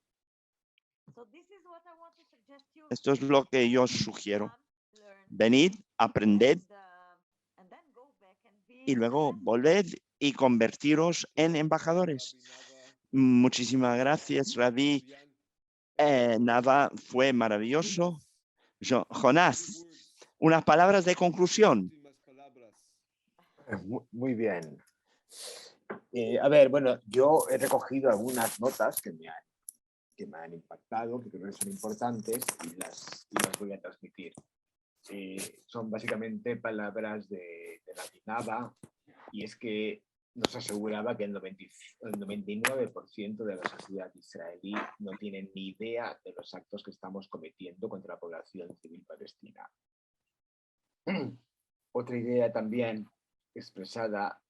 Esto es lo que yo sugiero. Venid, aprended, y luego volved y convertiros en embajadores. Muchísimas gracias, Rabí. Nava, fue maravilloso. Jonás, unas palabras de conclusión. Muy bien. A ver, bueno, yo he recogido algunas notas que me han impactado, que creo que son importantes, y las voy a transmitir. Son básicamente palabras de Rabí Nava, y es que nos aseguraba que el 99% de la sociedad israelí no tiene ni idea de los actos que estamos cometiendo contra la población civil palestina. Otra idea también expresada,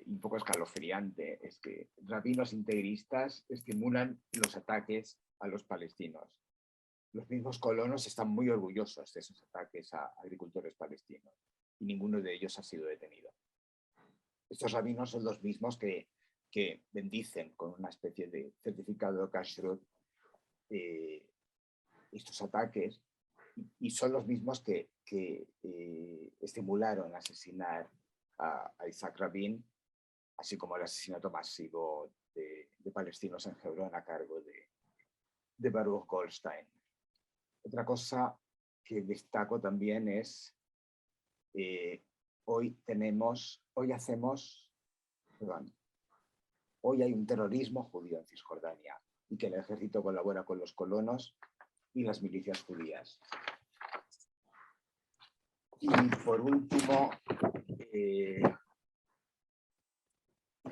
un poco escalofriante, es que rabinos integristas estimulan los ataques a los palestinos. Los mismos colonos están muy orgullosos de esos ataques a agricultores palestinos, y ninguno de ellos ha sido detenido. Estos rabinos son los mismos que bendicen con una especie de certificado de kashrut estos ataques, y son los mismos que estimularon a asesinar a Isaac Rabin, así como el asesinato masivo de palestinos en Hebrón a cargo de Baruch Goldstein. Otra cosa que destaco también es hoy hay un terrorismo judío en Cisjordania, y que el ejército colabora con los colonos y las milicias judías. Y por último,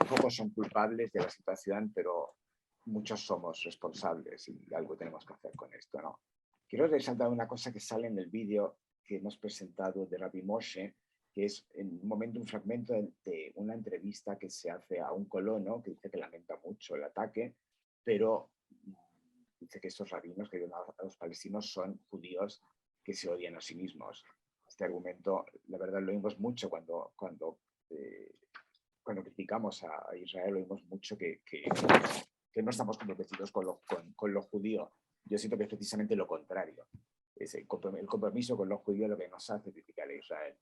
pocos son culpables de la situación, pero muchos somos responsables y algo tenemos que hacer con esto, ¿no? Quiero resaltar una cosa que sale en el vídeo que hemos presentado de Rabbi Moshe, que es en un momento un fragmento de una entrevista que se hace a un colono que dice que lamenta mucho el ataque, pero dice que estos rabinos que ayudan a los palestinos son judíos que se odian a sí mismos. Este argumento, la verdad, lo oímos mucho cuando criticamos a Israel, lo oímos mucho que no estamos comprometidos con lo judío. Yo siento que es precisamente lo contrario. Es el compromiso con lo judío lo que nos hace criticar a Israel.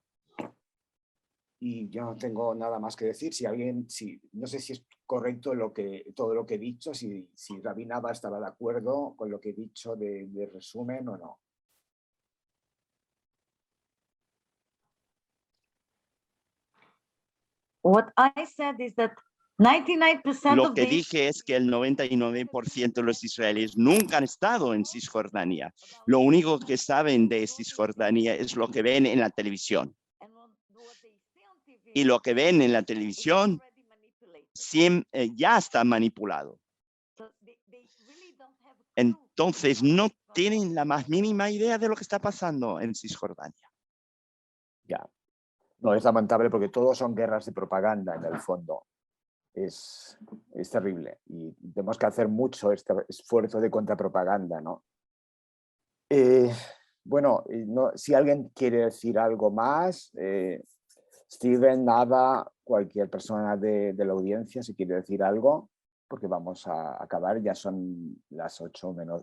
Y yo no tengo nada más que decir. No sé si es correcto todo lo que he dicho, si Rabí Nava estaba de acuerdo con lo que he dicho de resumen o no. What I said is that 99% Lo que dije es que el 99% de los israelíes nunca han estado en Cisjordania. Lo único que saben de Cisjordania es lo que ven en la televisión. Y lo que ven en la televisión ya está manipulado. Entonces, no tienen la más mínima idea de lo que está pasando en Cisjordania. Ya. No, es lamentable porque todos son guerras de propaganda en el fondo. Es terrible y tenemos que hacer mucho este esfuerzo de contrapropaganda, ¿no? Bueno, si alguien quiere decir algo más, Steven, Nada, cualquier persona de la audiencia, si quiere decir algo, porque vamos a acabar, ya son las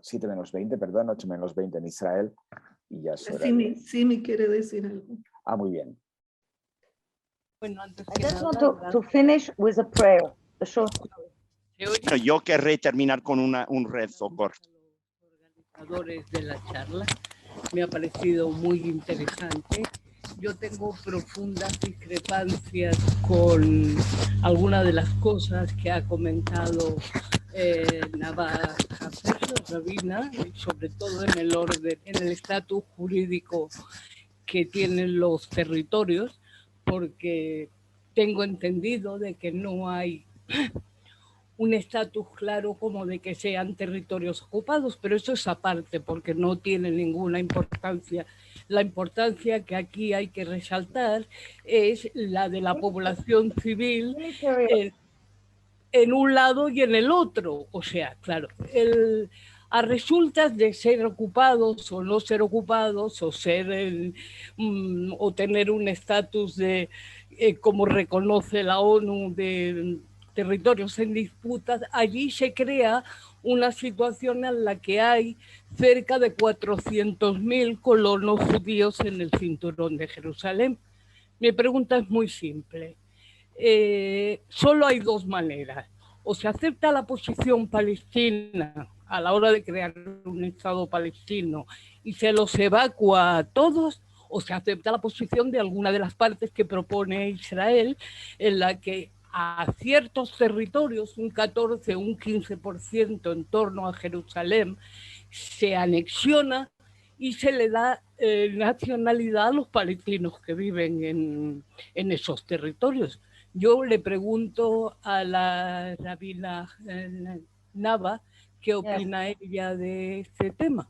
7 menos 20, perdón, 8 menos 20 en Israel, y ya es hora de... Simi quiere decir algo. Ah, muy bien. Bueno, antes I just want to finish with a prayer. A short Bueno, yo querré terminar con un rezo corto. Organizadores de la charla, me ha parecido muy interesante. Yo tengo profundas discrepancias con algunas de las cosas que ha comentado Nava Rabina, sobre todo en el orden, en el estatus jurídico que tienen los territorios, porque tengo entendido de que no hay un estatus claro como de que sean territorios ocupados, pero eso es aparte porque no tiene ninguna importancia. La importancia que aquí hay que resaltar es la de la población civil en un lado y en el otro. O sea, claro, a resultas de ser ocupados o no ser ocupados o o tener un estatus de como reconoce la ONU de territorios en disputas, allí se crea una situación en la que hay cerca de 400.000 colonos judíos en el cinturón de Jerusalén. Mi pregunta es muy simple. Solo hay dos maneras. O se acepta la posición palestina a la hora de crear un Estado palestino y se los evacúa a todos, o se acepta la posición de alguna de las partes que propone Israel, en la que a ciertos territorios, un 14, un 15% en torno a Jerusalén, se anexiona y se le da nacionalidad a los palestinos que viven en esos territorios. Yo le pregunto a la rabina Nava qué opina ella de este tema.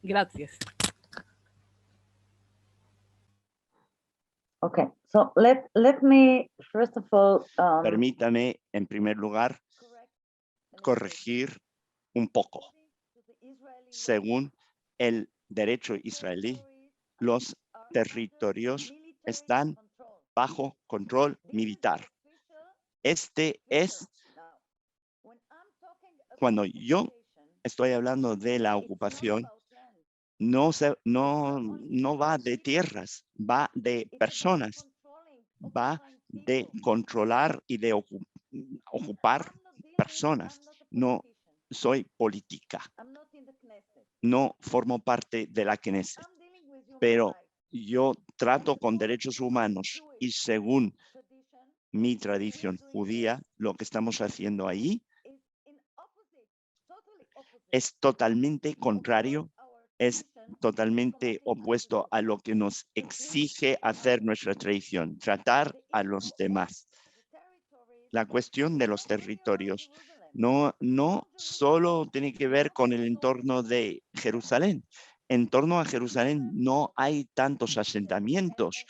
Gracias. Okay, so let me first of all Permítame, en primer lugar, corregir un poco. Según el derecho israelí, los territorios están bajo control militar. Este es, cuando yo estoy hablando de la ocupación, no va de tierras, va de personas, va de controlar y de ocupar personas. No soy política, no formo parte de la Knesset, pero yo trato con derechos humanos y según mi tradición judía, lo que estamos haciendo ahí es totalmente contrario, es totalmente opuesto a lo que nos exige hacer nuestra tradición, tratar a los demás. La cuestión de los territorios no solo tiene que ver con el entorno de Jerusalén. En torno a Jerusalén no hay tantos asentamientos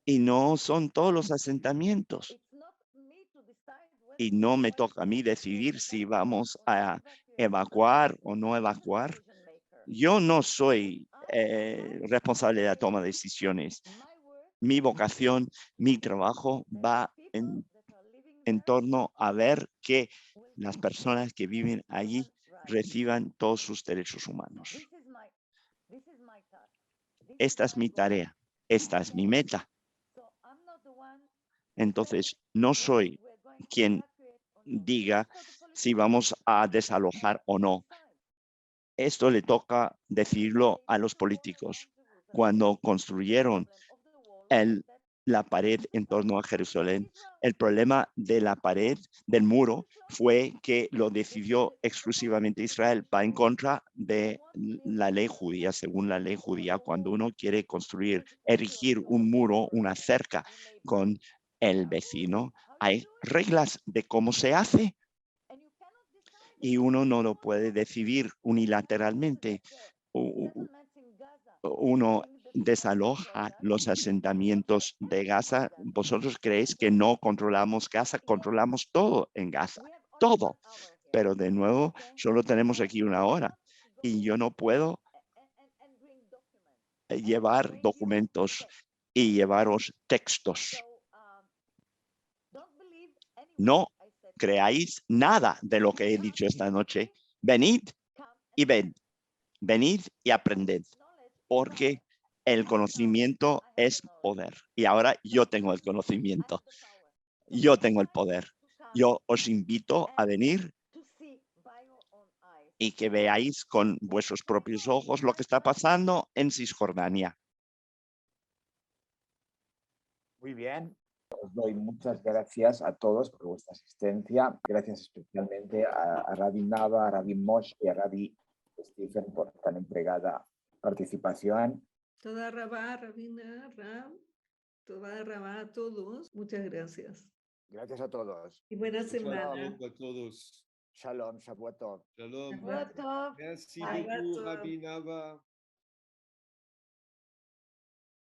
y no son todos los asentamientos. Y no me toca a mí decidir si vamos a evacuar o no evacuar. Yo no soy responsable de la toma de decisiones. Mi vocación, mi trabajo va en torno a ver que las personas que viven allí reciban todos sus derechos humanos. Esta es mi tarea, esta es mi meta. Entonces, no soy quien diga si vamos a desalojar o no. Esto le toca decirlo a los políticos. Cuando construyeron la pared en torno a Jerusalén, el problema de la pared, del muro, fue que lo decidió exclusivamente Israel. Va en contra de la ley judía. Según la ley judía, cuando uno quiere erigir un muro, una cerca con el vecino, hay reglas de cómo se hace. y uno no lo puede decidir unilateralmente. Uno desaloja los asentamientos de Gaza. ¿Vosotros creéis que no controlamos Gaza? Controlamos todo en Gaza, todo. Pero de nuevo, solo tenemos aquí una hora y yo no puedo llevar documentos y llevaros textos. No creáis nada de lo que he dicho esta noche. Venid y venid y aprended, porque el conocimiento es poder. Y ahora yo tengo el conocimiento, yo tengo el poder. Yo os invito a venir y que veáis con vuestros propios ojos lo que está pasando en Cisjordania. Muy bien. Os doy muchas gracias a todos por vuestra asistencia. Gracias especialmente a Rabbi Nava, a Rabbi Moshe y a Rabbi Stephen por tan entregada participación. Toda Rabá, Rabina, Rab, toda Rabá a todos. Muchas gracias. Gracias a todos. Y buena semana. Shalom a todos. Shalom, Shavuot Tov. Shalom. Shavuot Tov. Merci Bye. beaucoup, Rabbi Nava.